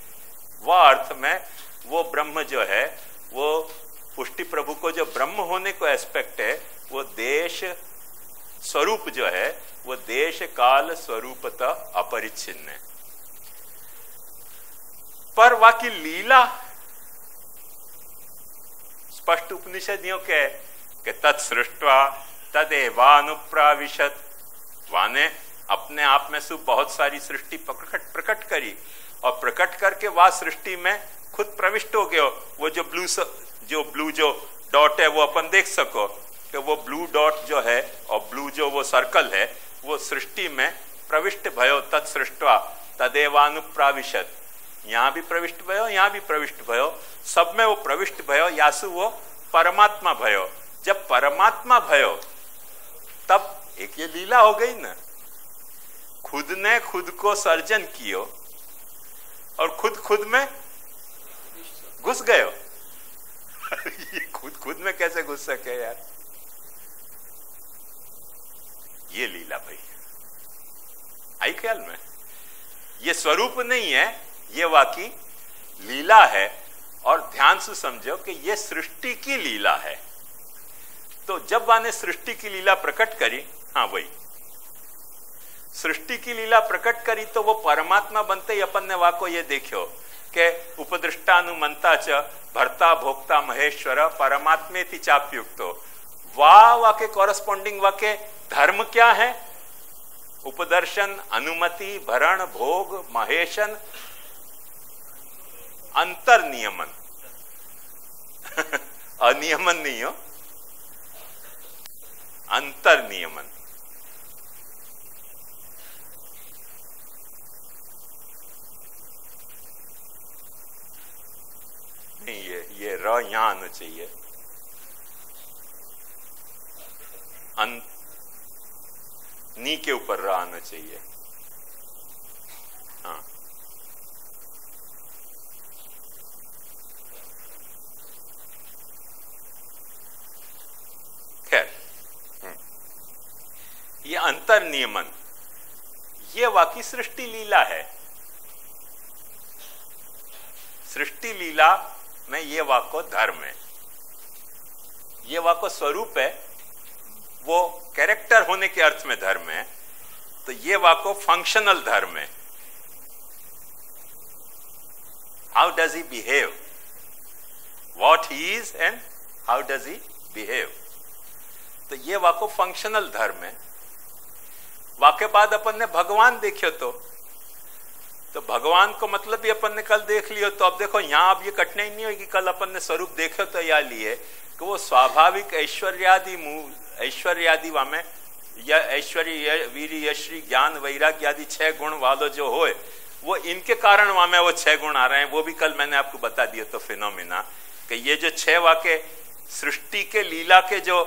वह अर्थ में वो ब्रह्म जो है, वो पुष्टि प्रभु को जो ब्रह्म होने को एस्पेक्ट है, वो देश स्वरूप जो है वो देश काल स्वरूपतः अपरिच्छिन्न है। पर वाकी लीला स्पष्ट उपनिषदियों के कि तत्सृष्ट्वा तदेवानुप्राविशत, वाने अपने आप में से बहुत सारी सृष्टि प्रकट करी और प्रकट करके वह सृष्टि में खुद प्रविष्ट हो गयो। वो जो ब्लू जो डॉट है वो अपन देख सको कि वो ब्लू डॉट जो है और ब्लू जो वो सर्कल है वो सृष्टि में प्रविष्ट भयो। तत्सृष्ट्वा तदेवानुप्राविशत, यहां भी प्रविष्ट भयो, यहां भी प्रविष्ट भयो, सब में वो प्रविष्ट भयो, यासु वो परमात्मा भयो। जब परमात्मा भयो तब एक ये लीला हो गई ना, खुद ने खुद को सर्जन कियो और खुद में घुस गयो। ये खुद में कैसे घुस सके यार, ये लीला भाई आई ख्याल में। ये स्वरूप नहीं है, ये वाकी लीला है। और ध्यान से समझो कि ये सृष्टि की लीला है। तो जब वाने सृष्टि की लीला प्रकट करी, हाँ वही सृष्टि की लीला प्रकट करी, तो वो परमात्मा बनते ही अपन ने वाको ये देखो कि उपदृष्टानुमंता च भर्ता भोक्ता महेश्वर परमात्मेति चाप्युक्तो। वाके कॉरस्पॉन्डिंग वाके धर्म क्या है? उपदर्शन, अनुमति, भरण, भोग, महेशन, अंतर नियमन। अनियमन नहीं हो, अंतर नियमन। नहीं, ये र यहां आना चाहिए। नी के ऊपर र आना चाहिए। हाँ, खैर, ये अंतर नियमन, ये वाकई सृष्टि लीला है। सृष्टि लीला में ये वाको धर्म है, ये वाको स्वरूप है, वो कैरेक्टर होने के अर्थ में धर्म है। तो ये वाको फंक्शनल धर्म है। How does he behave, what he is and how does he behave. तो ये वाको फंक्शनल धर्म है। वाके बाद अपन ने भगवान देखियो तो भगवान को मतलब भी अपन ने कल देख लियो। तो अब देखो यहां अब ये कठिनाई नहीं होगी, कल अपन ने स्वरूप देखो तो या लिए कि वो स्वाभाविक ऐश्वर्यादि वामे या ऐश्वर्य, वीर, यश्री, ज्ञान, वैराग्य आदि 6 गुण वालों जो होए, वो इनके कारण वामे वो 6 गुण आ रहे हैं। वो भी कल मैंने आपको बता दिया। तो फिनोमिना कि ये जो 6 वाके सृष्टि के लीला के जो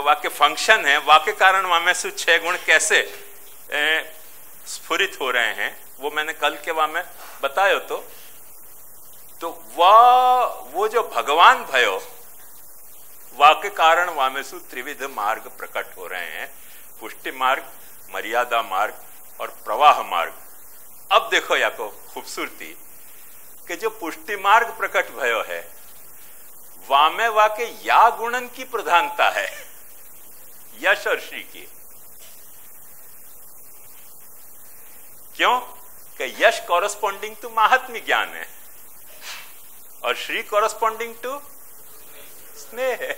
वाके फंक्शन है, वाके कारण वामे से 6 गुण कैसे स्फुरित हो रहे हैं, वो मैंने कल के वामे बतायो। तो वो जो भगवान भयो, वाके कारण वामेसु त्रिविध मार्ग प्रकट हो रहे हैं, पुष्टि मार्ग, मर्यादा मार्ग और प्रवाह मार्ग। अब देखो याको खूबसूरती कि जो पुष्टि मार्ग प्रकट भयो है, वामे वाके या गुणन की प्रधानता है, यश और श्री की। क्यों? कि यश कॉरस्पॉन्डिंग टू महात्म्य ज्ञान है और श्री कॉरस्पॉन्डिंग टू स्नेह है।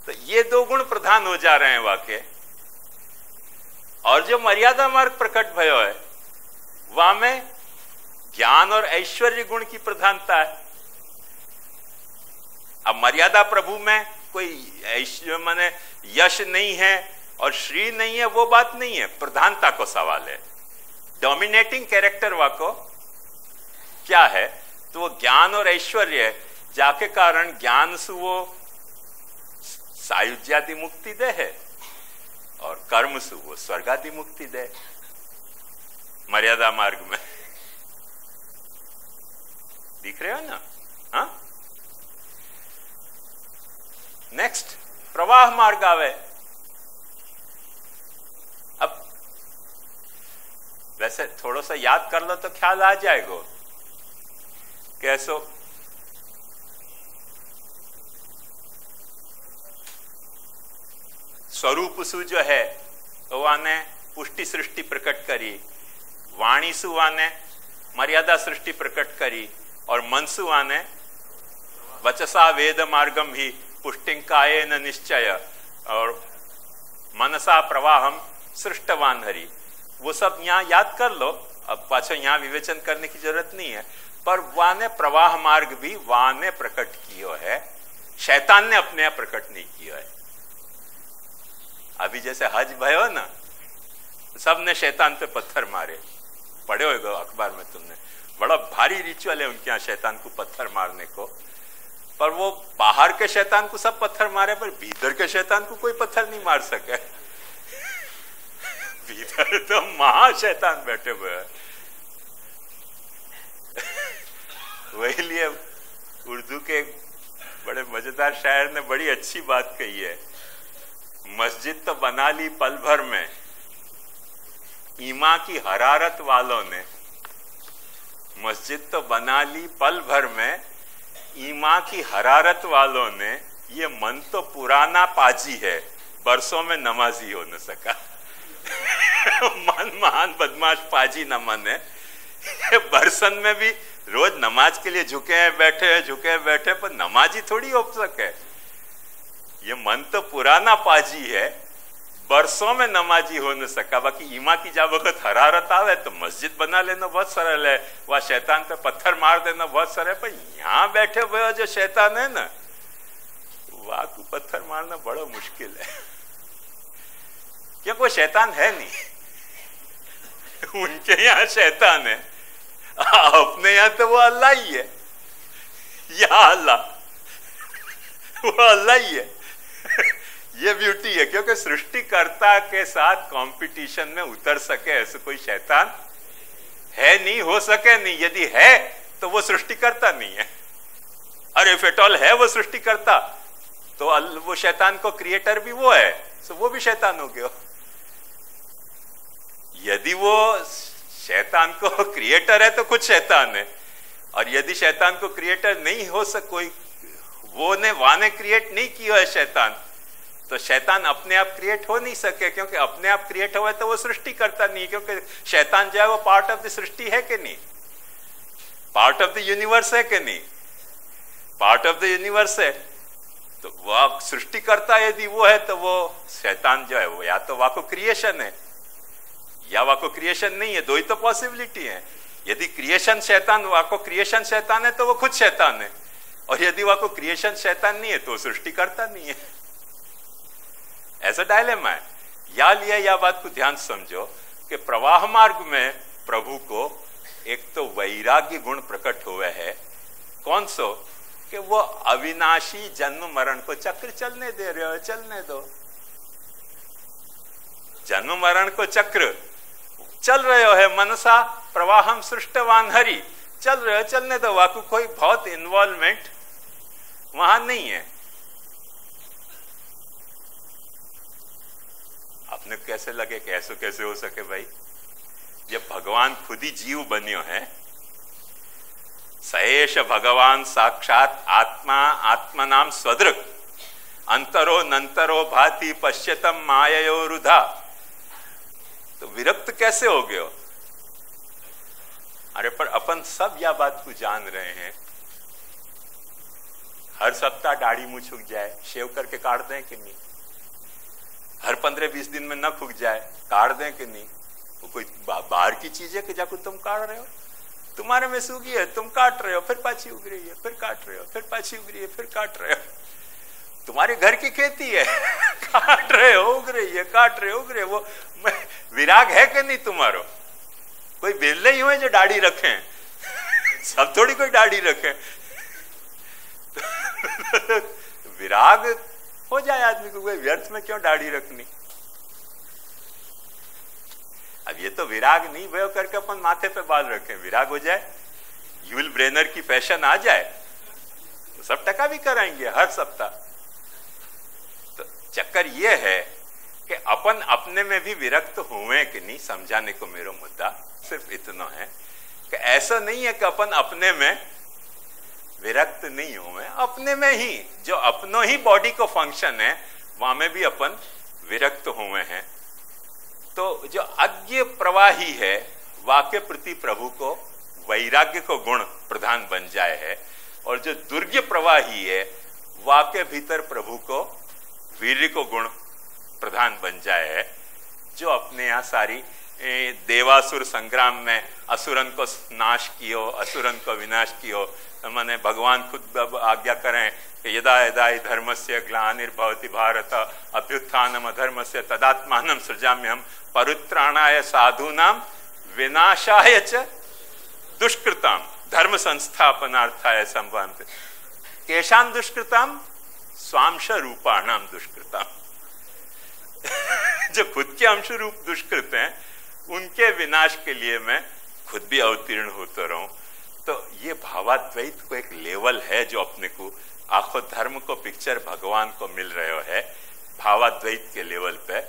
तो ये 2 गुण प्रधान हो जा रहे हैं वाके। और जो मर्यादा मार्ग प्रकट भयो है, वहां में ज्ञान और ऐश्वर्य गुण की प्रधानता है। अब मर्यादा प्रभु में कोई ऐश्वर्य माने यश नहीं है और श्री नहीं है, वो बात नहीं है, प्रधानता को सवाल है। डोमिनेटिंग कैरेक्टर वाको क्या है, तो वो ज्ञान और ऐश्वर्य है, जाके कारण ज्ञान से वो सायुज्यादि मुक्ति दे है और कर्म से वो स्वर्गादि मुक्ति दे मर्यादा मार्ग में। दिख रहे हो ना? हाँ, नेक्स्ट प्रवाह मार्ग आवे। अब वैसे थोड़ा सा याद कर लो तो ख्याल आ जाएगा। कैसो स्वरूप सु जो है तो वाने पुष्टि सृष्टि प्रकट करी, वाणी सु वाने मर्यादा सृष्टि प्रकट करी और मनसु वाने वचसा वेद मार्गम ही पुष्टिंकायेन निश्चय और मनसा प्रवाहम सृष्टवान हरि। वो सब यहां याद कर लो, अब पाछो यहां विवेचन करने की जरूरत नहीं है। पर वाने प्रवाह मार्ग भी वाने प्रकट कियो है, शैतान ने अपने आप प्रकट नहीं किया है। अभी जैसे हज भयो ना, सबने शैतान पे पत्थर मारे, पढ़े होगा अखबार में तुमने, बड़ा भारी रिचुअल है उनके यहाँ शैतान को पत्थर मारने को। पर वो बाहर के शैतान को सब पत्थर मारे, पर भीतर के शैतान को कोई पत्थर नहीं मार सके। भीतर तो महाशैतान बैठे हुए हैं। वही लिए उर्दू के बड़े मजेदार शायर ने बड़ी अच्छी बात कही है, मस्जिद तो बना ली पल भर में, ईमा की हरारत वालों ने। मस्जिद तो बना ली पल भर में, ईमा की हरारत वालों ने, ये मन तो पुराना पाजी है, बरसों में नमाजी हो न सका। मन महान बदमाश पाजी न मन है, बरसन में भी रोज नमाज के लिए झुके हैं बैठे, पर नमाजी थोड़ी हो सके। ये मन तो पुराना पाजी है, बरसों में नमाजी हो न सका। बाकी ईमा की जब वक्त हरारत आवे तो मस्जिद बना लेना बहुत सरल है, वह शैतान पे पत्थर मार देना बहुत सरल है। पर यहां बैठे हुए जो शैतान है ना, वहां को पत्थर मारना बड़ा मुश्किल है, क्योंकि वो शैतान है नहीं। उनके यहां शैतान है, अपने यहां तो वो अल्लाह ही है। या अल्लाह, वो अल्लाह ही है। ये ब्यूटी है, क्योंकि सृष्टिकर्ता के साथ कंपटीशन में उतर सके ऐसे कोई शैतान है नहीं, हो सके नहीं। यदि है तो वो सृष्टिकर्ता नहीं है, और इफ एट ऑल है वो सृष्टिकर्ता, तो वो शैतान को क्रिएटर भी वो है, तो वो भी शैतान हो गया। यदि वो शैतान को क्रिएटर है तो खुद शैतान है, और यदि शैतान को क्रिएटर नहीं हो सके, कोई वाने क्रिएट नहीं किया है शैतान, तो शैतान अपने आप क्रिएट हो नहीं सके। क्योंकि अपने आप क्रिएट हुआ है तो वो सृष्टि करता नहीं, क्योंकि शैतान जो है वो पार्ट ऑफ द सृष्टि है कि नहीं, पार्ट ऑफ द यूनिवर्स है कि नहीं, पार्ट ऑफ द यूनिवर्स है। तो वह सृष्टि करता यदि वो है, तो वो शैतान जो है वो या तो वाको क्रिएशन है या वाको क्रिएशन नहीं है, दो ही तो पॉसिबिलिटी है। यदि क्रिएशन शैतान, वाको क्रिएशन शैतान है तो वो खुद शैतान है, और यदि वाको क्रिएशन शैतान नहीं है तो सृष्टि करता नहीं है। ऐसा डायलेमा है। या लिया या बात को ध्यान समझो कि प्रवाह मार्ग में प्रभु को एक तो वैराग्य गुण प्रकट हुए है, कौन सो कि वो अविनाशी जन्म मरण को चक्र चलने दे रहे हो, चलने दो। जन्म मरण को चक्र चल रहे हो है, मनसा प्रवाहम सृष्टवान हरि, चल रहे हो, चलने दो। वाकु कोई बहुत इन्वॉल्वमेंट वहां नहीं है। आपने कैसे लगे कि ऐसे कैसे हो सके भाई, जब भगवान खुद ही जीव बनियो है। सहेश भगवान साक्षात आत्मा, आत्मनाम स्वदृक्, अंतरो नंतरो भाति पश्यतम माययो रुधा। तो विरक्त कैसे हो गए? अरे पर अपन सब यह बात को जान रहे हैं, हर सप्ताह दाढ़ी मुंह छुक जाए, शेव करके काट दें कि नहीं? हर 15-20 दिन में न खुक जाए, काट दें कि नहीं? वो कोई बाहर की चीज है कि जाको तुम काट रहे हो? तुम्हारे में से उगी है, तुम काट रहे हो, फिर पाछी उग रही है, फिर काट रहे हो, फिर पाछी उग रही है, फिर काट रहे हो। तुम्हारे घर की खेती है, काट रहे हो, उग रही है, काट रहे हो, उग रहे हो। वो विराग है कि नहीं तुम्हारो? कोई बेले ही हुए जो दाढ़ी रखे, सब थोड़ी कोई दाढ़ी रखे। विराग हो जाए आदमी को, कोई व्यर्थ में क्यों दाढ़ी रखनी? अब ये तो विराग नहीं भयो करके अपन माथे पे बाल रखें, विराग हो जाए, यूल ब्रेनर की फैशन आ जाए तो सब टका भी कराएंगे हर सप्ताह। तो चक्कर ये है कि अपन अपने में भी विरक्त हुए कि नहीं, समझाने को मेरा मुद्दा सिर्फ इतना है कि ऐसा नहीं है कि अपन अपने में विरक्त नहीं हुए, अपने में ही जो अपनों ही बॉडी को फंक्शन है वहां में भी अपन विरक्त हुए हैं। तो जो अज्ञ प्रवाही है वाक्य प्रति प्रभु को वैराग्य को गुण प्रधान बन जाए है, और जो दुर्ज्ञ प्रवाही है वाक्य भीतर प्रभु को वीर्य को गुण प्रधान बन जाए है। जो अपने यहाँ सारी देवासुर संग्राम में असुरन को नाश कियो, असुरन को विनाश कियो, मैंने भगवान खुद आज्ञा करें कि यदा यदा हि धर्मस्य ग्लानिर्भवति भारत अभ्युत्थानम अधर्मस्य तदात्मानं सृजाम्यहम् परित्राणाय साधूनां विनाशाय च दुष्कृतां धर्म संस्थापनार्थाय संभवन्ति। केषां दुष्कृतां? स्वांश रूपाणां दुष्कृतां। जो खुद के अंश रूप दुष्कृत हैं उनके विनाश के लिए मैं खुद भी अवतीर्ण होता रहूं। तो ये भावाद्वैत को एक लेवल है जो अपने को आखो धर्म को पिक्चर भगवान को मिल रहे है भावाद्वैत के लेवल पे,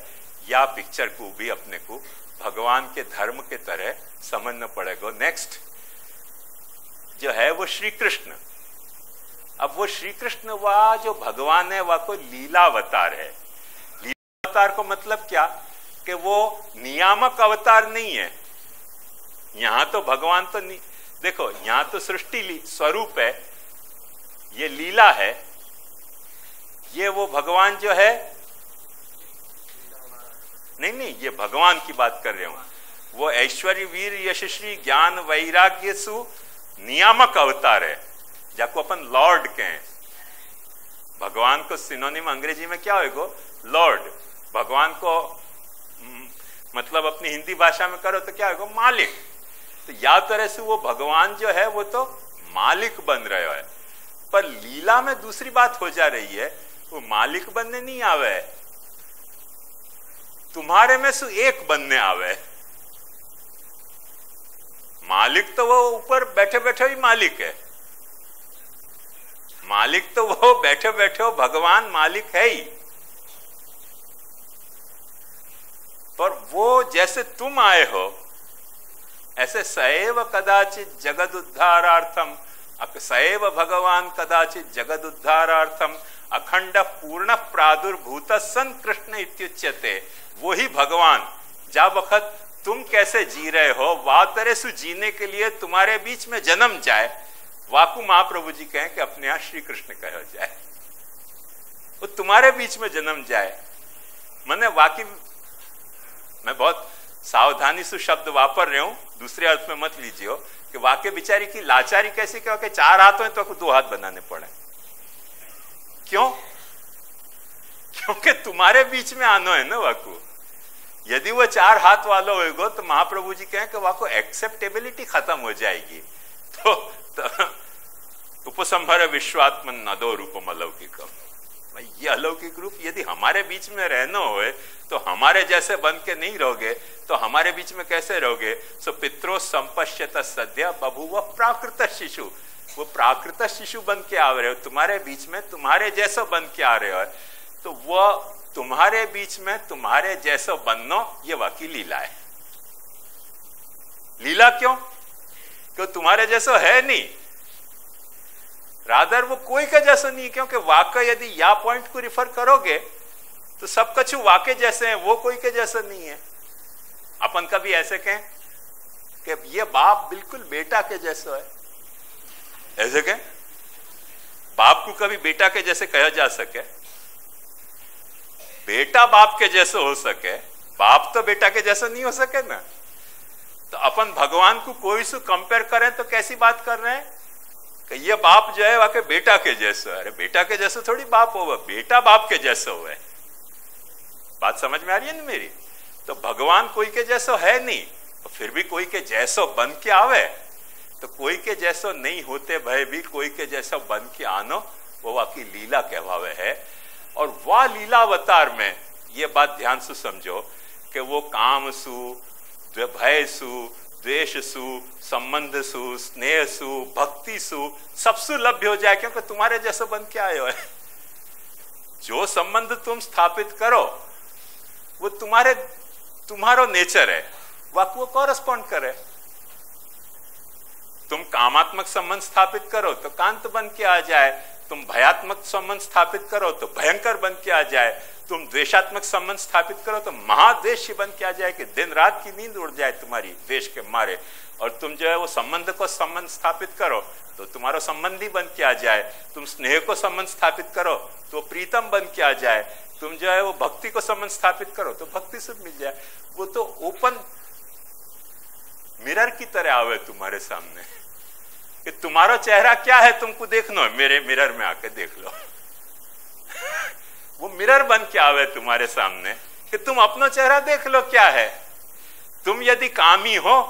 या पिक्चर को भी अपने को भगवान के धर्म के तरह समझना पड़ेगा। नेक्स्ट जो है वो श्री कृष्ण। अब वो श्री कृष्ण वह जो भगवान है वह को लीला अवतार है। लीला अवतार को मतलब क्या कि वो नियामक अवतार नहीं है। यहां तो भगवान तो नहीं, देखो यहां तो सृष्टि स्वरूप है, ये लीला है। ये वो भगवान जो है, नहीं ये भगवान की बात कर रहे हूं। वो ऐश्वर्य वीर यशस्वी ज्ञान वैराग्य सु नियामक अवतार है, जाको अपन लॉर्ड कहें। भगवान को सिनोनिम अंग्रेजी में क्या होगा? लॉर्ड। भगवान को मतलब अपनी हिंदी भाषा में करो तो क्या होगा? मालिक। तो या तरह से वो भगवान जो है वो तो मालिक बन रहा है, पर लीला में दूसरी बात हो जा रही है। वो मालिक बनने नहीं आवे, तुम्हारे में से एक बनने आवे। मालिक तो वो ऊपर बैठे बैठे ही मालिक है, मालिक तो वो बैठे बैठे हो भगवान मालिक है ही, पर वो जैसे तुम आए हो ऐसे सएव कदाचित जगद उद्धारार्थम, सएव भगवान कदाचित जगद उद्धारार्थम अखंड पूर्ण प्रादुर्भूत सन कृष्ण इत्युच्यते। वही भगवान जा वक्त तुम कैसे जी रहे हो वा तरह से जीने के लिए तुम्हारे बीच में जन्म जाए, वाकु महाप्रभु जी कहें कि अपने यहां श्री कृष्ण कहा जाए, वो तुम्हारे बीच में जन्म जाए। मैंने वाकई मैं बहुत सावधानी से शब्द वापर रहे हूं, दूसरे अर्थ में मत लीजिए हो कि वाकई बेचारी की लाचारी कैसी क्या कि 4 हाथ हो तो 2 हाथ बनाने पड़े। क्यों? क्योंकि तुम्हारे बीच में आना है ना वाकु। यदि वो 4 हाथ वाला होगा तो महाप्रभु जी कहें कि वाकु एक्सेप्टेबिलिटी खत्म हो जाएगी। तो उपसंहर विश्वात्मन नदो रूपम अलौकिकम। भाई ये अलौकिक रूप यदि हमारे बीच में रहना हो तो हमारे जैसे बन के नहीं रहोगे तो हमारे बीच में कैसे रहोगे? सो पित्रो संपश्यत सद्य बभूव प्राकृत शिशु। वो प्राकृत शिशु बन के आ रहे हो तुम्हारे बीच में, तुम्हारे जैसा बन के आ रहे हो, तो वो तुम्हारे बीच में तुम्हारे जैसा बनना ये वाकई लीला है। लीला क्यों? क्यों तुम्हारे जैसा है नहीं, रादर वो कोई का जैसा नहीं, क्योंकि वाकई यदि या पॉइंट को रिफर करोगे तो सब कछु वाकई जैसे हैं, वो कोई के जैसा नहीं है। अपन कभी ऐसे कहें कि ये बाप बिल्कुल बेटा के जैसा है, ऐसे कहें? बाप को कभी बेटा के जैसे कहा जा सके? बेटा बाप के जैसे हो सके, बाप तो बेटा के जैसा नहीं हो सके ना। तो अपन भगवान को कोई से कंपेयर करें तो कैसी बात कर रहे हैं कि ये बाप जो है वाके बेटा के जैसा। अरे बेटा के जैसा थोड़ी बाप होगा, बेटा बाप के जैसा हुआ है। बात समझ में आ रही है ना मेरी? तो भगवान कोई के जैसा है नहीं, तो फिर भी कोई के जैसा बन के आवे, तो कोई के जैसा नहीं होते भय भी कोई के जैसा बन के आनो, वो वाकी लीला कहवावे है। और वह लीला अवतार में ये बात ध्यान से समझो कि वो काम सु, भय सु, द्वेष सु, संबंध सु, स्नेह सु, भक्ति सु, सबसु लभ्य हो जाए, क्योंकि तुम्हारे जैसा बन के आए हो है। जो संबंध तुम स्थापित करो वो तुम्हारो नेचर है, वो कॉरेस्पॉन्ड करे। तुम कामात्मक संबंध स्थापित करो तो कांत बन के आ जाए, तुम भयात्मक संबंध स्थापित करो तो भयंकर बन के आ जाए, तुम द्वेषात्मक संबंध स्थापित करो तो महाद्वेषी बन के आ जाए कि दिन रात की नींद उड़ जाए तुम्हारी द्वेष के मारे। और तुम जो है वो संबंध स्थापित करो तो तुम्हारा संबंधी बन के आ जाए, तुम स्नेह को संबंध स्थापित करो तो प्रीतम बन के आ जाए, तुम जो है वो भक्ति को संबंध स्थापित करो तो भक्ति से मिल जाए। वो तो ओपन मिरर की तरह आवे तुम्हारे सामने कि तुम्हारा चेहरा क्या है तुमको देखना है, मेरे मिरर में आके देख लो। वो मिरर बन के आवे तुम्हारे सामने कि तुम अपना चेहरा देख लो क्या है। तुम यदि कामी हो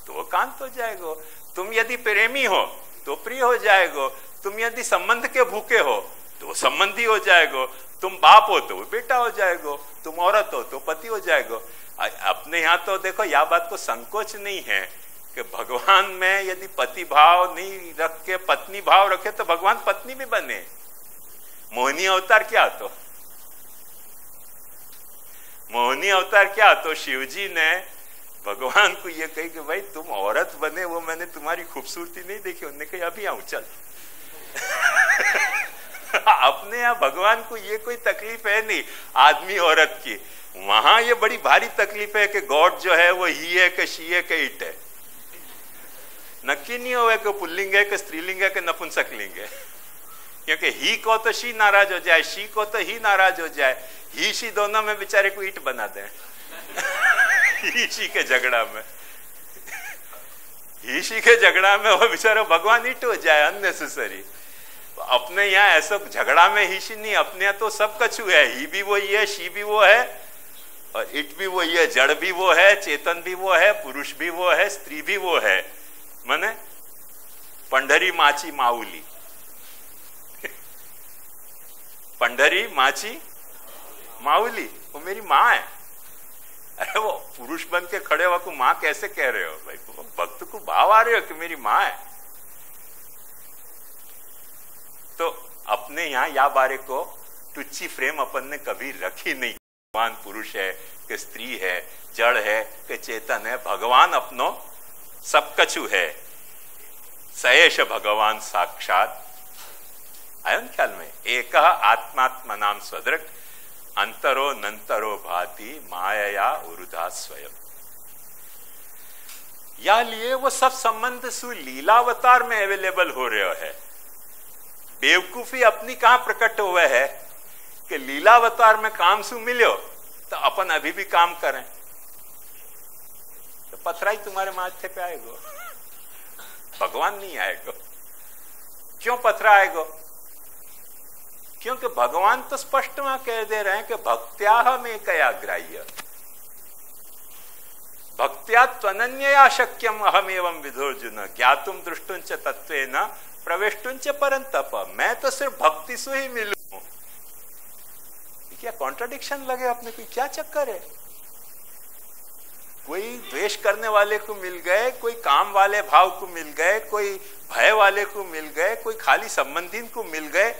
तो कांत हो जाएगो, तुम यदि प्रेमी हो तो प्रिय हो जाएगो, तुम यदि संबंध के भूखे हो तो संबंधी हो जाएगो, तुम बाप हो तो बेटा हो जाएगो, तुम औरत हो तो पति हो जाएगो। अपने यहाँ तो देखो यह बात को संकोच नहीं है कि भगवान में यदि पति भाव नहीं रख के पत्नी भाव रखे तो भगवान पत्नी भी बने। मोहिनी अवतार क्या तो, मोहिनी अवतार क्या तो शिवजी ने भगवान को ये कही कि भाई तुम औरत बने, वो मैंने तुम्हारी खूबसूरती नहीं देखी। उन्होंने कही अभी आऊं चल। अपने यहाँ भगवान को ये कोई तकलीफ है नहीं आदमी औरत की, वहां ये बड़ी भारी तकलीफ है कि गॉड जो है वो ही है कि शी है कि इट है। नक्की नहीं हो कि पुल्लिंग है कि स्त्रीलिंग है कि नपुंसकलिंग है, क्योंकि ही को तो शी नाराज हो जाए, शी को तो ही नाराज हो जाए, ही शी दोनों में बेचारे को ईट बना दें। ही शी के झगड़ा में, ही शी के झगड़ा में वो बेचारा भगवान ईट हो जाए अननेसेसरी। अपने यहाँ ऐसा झगड़ा में ही शी नहीं, अपने यहाँ तो सब कछु है, ही भी वही है, शी भी वो है और इट भी वही है, जड़ भी वो है, चेतन भी वो है, पुरुष भी वो है, स्त्री भी वो है। माने पंडरी माची माऊली, पंडरी माची माऊली, वो मेरी माँ है। अरे वो पुरुष बन के खड़े हो को माँ कैसे कह रहे हो भाई? भक्त को भाव आ रहे हो कि मेरी माँ है। तो अपने यहाँ या बारे को टुच्ची फ्रेम अपन ने कभी रखी नहीं। भगवान पुरुष है कि स्त्री है, जड़ है कि चेतन है, भगवान अपनो सब कछु है। सएश भगवान साक्षात, आयो न ख्याल में? एक आत्मात्मा नाम स्वदृक अंतरो नंतरो भाति माया उरुधा स्वयं। या लिए वो सब संबंध सु लीलावतार में अवेलेबल हो रहे है। बेवकूफी अपनी कहां प्रकट हुए है कि लीलावतार में काम सु मिलो तो अपन अभी भी काम करें तो पथराई तुम्हारे माथे पे आएगो, भगवान नहीं आएगो। क्यों पथरा आएगो? क्योंकि भगवान तो स्पष्ट वहां कह दे रहे हैं कि भक्त्याह में कया ग्राह्य, भक्त्या त्वनन्यया शक्यम अहमेवं विधोर्जुन ज्ञातुम दृष्टुंच तत्वेन प्रवेष्टुंच परंतप। मैं तो सिर्फ भक्ति से ही मिलूं। क्या कॉन्ट्राडिक्शन लगे अपने को? क्या चक्कर है? कोई द्वेष करने वाले को मिल गए, कोई काम वाले भाव को मिल गए, कोई भय वाले को मिल गए, कोई खाली संबंधी को मिल गए,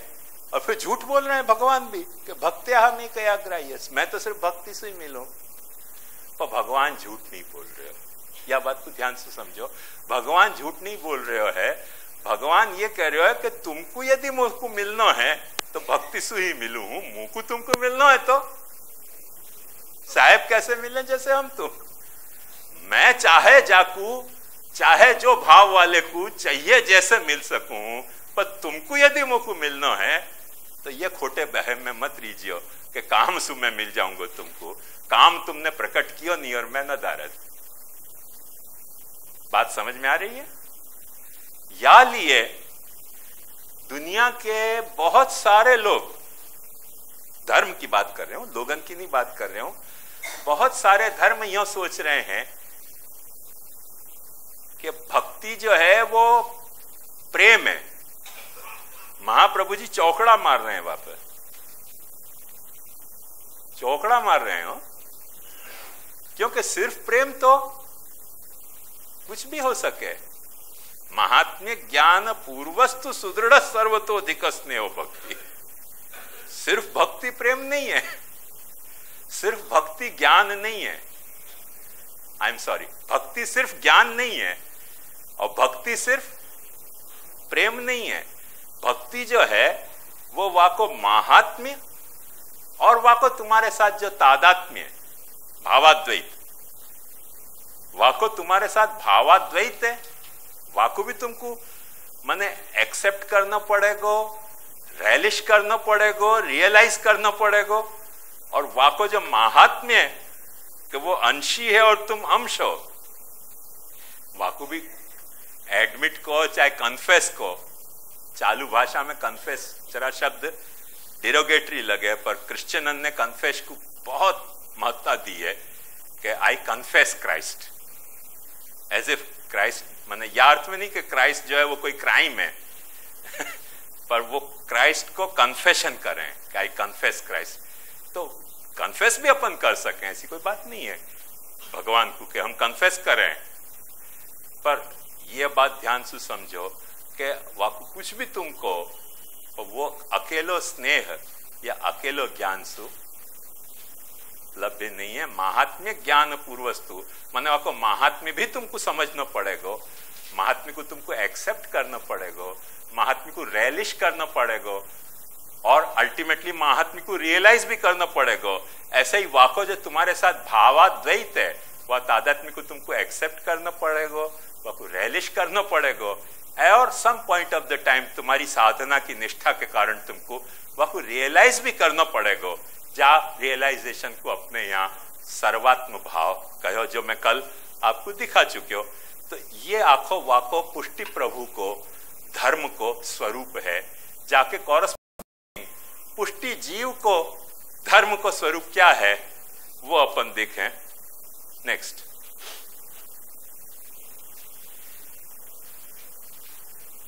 और फिर झूठ बोल रहे हैं भगवान भी कि भक्त्या में कया ग्राह्य, मैं तो सिर्फ भक्ति से ही मिलूं। पर भगवान झूठ नहीं बोल रहे हो, यह बात को ध्यान से समझो। भगवान झूठ नहीं बोल रहे हो है, भगवान ये कह रहे हो कि तुमको यदि मुझको मिलना है तो भक्ति से ही मिलू हूं, मुंह को तुमको मिलना है तो साहेब कैसे मिले जैसे हम तुम। मैं चाहे जाकू, चाहे जो भाव वाले को चाहिए जैसे मिल सकूं, पर तुमको यदि मुझको मिलना है तो ये खोटे बहम में मत रीजियो कि काम सु मैं मिल जाऊंगा तुमको। काम तुमने प्रकट किया नहीं और मैं न दारद। बात समझ में आ रही है? या लिए दुनिया के बहुत सारे लोग, धर्म की बात कर रहे हूं, लोगन की नहीं बात कर रहे हूं, बहुत सारे धर्म यूं सोच रहे हैं कि भक्ति जो है वो प्रेम है। महाप्रभु जी चौकड़ा मार रहे हैं, वहां पर चौकड़ा मार रहे हो, क्योंकि सिर्फ प्रेम तो कुछ भी हो सके। महात्म्य ज्ञान पूर्वस्तु सुदृढ़ सर्वतोधिक स्नेह भक्ति। सिर्फ भक्ति प्रेम नहीं है, सिर्फ भक्ति ज्ञान नहीं है। आई एम सॉरी, भक्ति सिर्फ ज्ञान नहीं है और भक्ति सिर्फ प्रेम नहीं है। भक्ति जो है वो वाको महात्म्य और वाको तुम्हारे साथ जो तादात्म्य, भावाद्वैत, वाको तुम्हारे साथ भावाद्वैत है, वाको भी तुमको माने एक्सेप्ट करना पड़ेगा, रेलिश करना पड़ेगा, रियलाइज करना पड़ेगा। और वाको जो महात्म्य है कि वो अंशी है और तुम अंश हो, वाको भी एडमिट को चाहे कन्फेस को। चालू भाषा में कन्फेस जरा शब्द डिरोगेटरी लगे, पर क्रिश्चियन ने कन्फेस को बहुत महत्ता दी है कि I confess Christ, as if Christ, माने यह अर्थ में नहीं कि क्राइस्ट जो है वो कोई क्राइम है पर वो क्राइस्ट को कन्फेशन करें कि आई कन्फेस क्राइस्ट। तो कन्फेस भी अपन कर सकें, ऐसी कोई बात नहीं है भगवान को कि हम कन्फेस करें, पर यह बात ध्यान से समझो कि वाकु कुछ भी तुमको वो अकेलो स्नेह या अकेलो ज्ञान से लभ्य नहीं है। महात्म्य ज्ञान पूर्वस्तु, माने वाको महात्म्य भी तुमको समझना पड़ेगा, महात्म्य को तुमको एक्सेप्ट करना पड़ेगा, महात्म्य को रेलिश करना पड़ेगा और अल्टीमेटली महात्म्य को रियलाइज भी करना पड़ेगा। ऐसे ही वाको जो तुम्हारे साथ भावाद्वैत है, वह तादात्म्य को तुमको एक्सेप्ट करना पड़ेगा, वाको रेलिश करना पड़ेगा। और some point of the time तुम्हारी साधना की निष्ठा के कारण तुमको वाको रियलाइज भी करना पड़ेगा। जा रियलाइजेशन को अपने यहाँ सर्वात्म भाव कहो, जो मैं कल आपको दिखा चुके हो। तो ये आखो वाको पुष्टि प्रभु को, धर्म को स्वरूप है। जाके कॉरस्पॉन्डिंग पुष्टि जीव को, धर्म को स्वरूप क्या है वो अपन देखें। नेक्स्ट,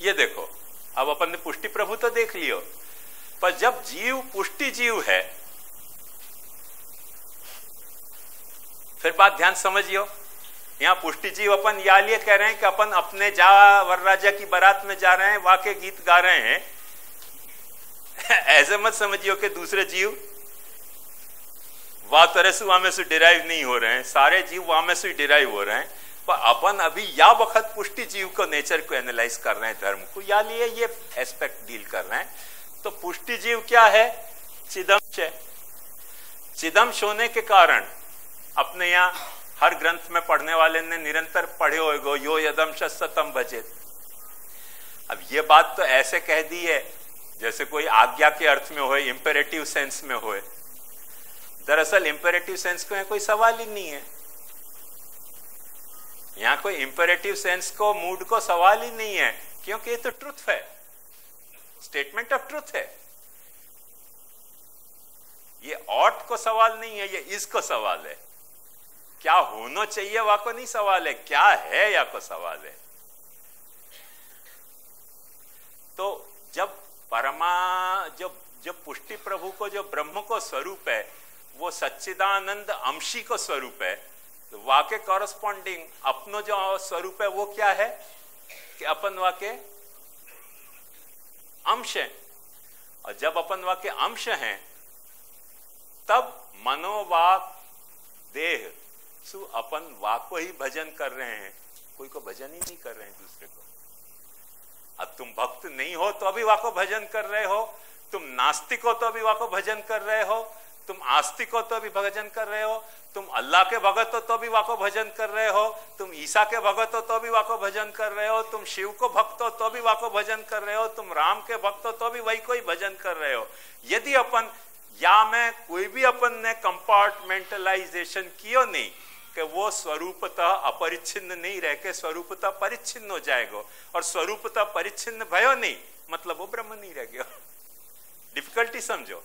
ये देखो, अब अपन ने पुष्टि प्रभु तो देख लियो, पर जब जीव पुष्टि जीव है, फिर बात ध्यान समझियो। यहां पुष्टि जीव अपन या लिए कह रहे हैं कि अपन अपने जा वरराजा की बारात में जा रहे हैं, वाके गीत गा रहे हैं। ऐसे मत समझियो कि दूसरे जीव वह तरह से वहां में से डिराइव नहीं हो रहे हैं, सारे जीव वहां में से डिराइव हो रहे हैं। पर अपन अभी या वक्त पुष्टि जीव को, नेचर को एनालाइज कर रहे हैं, धर्म को, या लिए ये एस्पेक्ट डील कर रहे हैं। तो पुष्टि जीव क्या है? चिदंश है। चिदंश होने के कारण अपने यहाँ हर ग्रंथ में पढ़ने वाले ने निरंतर पढ़े होएगो, यो यदंश सतम भजेत। अब ये बात तो ऐसे कह दी है जैसे कोई आज्ञा के अर्थ में होए, इंपेरेटिव सेंस में होए। दरअसल इंपेरेटिव सेंस को कोई सवाल ही नहीं है। यहां कोई इंपेरेटिव सेंस को, मूड को सवाल ही नहीं है, क्योंकि ये तो ट्रुथ है, स्टेटमेंट ऑफ ट्रुथ है। ये ऑट को सवाल नहीं है, ये इज को सवाल है। क्या होना चाहिए वह को नहीं सवाल है, क्या है या को सवाल है। तो जब जो पुष्टि प्रभु को, जो ब्रह्म को स्वरूप है, वो सच्चिदानंद अंशी को स्वरूप है, तो वाके कॉरस्पॉन्डिंग अपनो जो स्वरूप है वो क्या है कि अपन वाके अंश है। और जब अपन वाके अंश हैं, तब मनोवाक देह सु अपन वाक को ही भजन कर रहे हैं, कोई को भजन ही नहीं कर रहे हैं दूसरे को। अब तुम भक्त नहीं हो तो अभी वाको भजन कर रहे हो, तुम नास्तिक हो तो अभी वाको भजन कर रहे हो, तुम आस्तिक हो तो भी भजन कर रहे हो, तुम अल्लाह के भगत हो तो भी वाको भजन कर रहे हो, तुम ईसा के भगत हो तो भी वाको भजन कर रहे हो, तुम शिव को भक्त हो तो भी वाको भजन कर रहे हो, तुम राम के भक्त हो तो भी वही कोई भजन कर रहे हो। यदि अपन या में कोई भी अपन ने कंपार्टमेंटलाइजेशन कियो नहीं कि वो स्वरूपतः अपरिच्छिन्न नहीं रह के स्वरूपतः परिच्छिन्न हो जाएगा, और स्वरूपतः परिच्छिन्न भयो नहीं मतलब वो ब्रह्म नहीं रह गया। डिफिकल्टी समझो,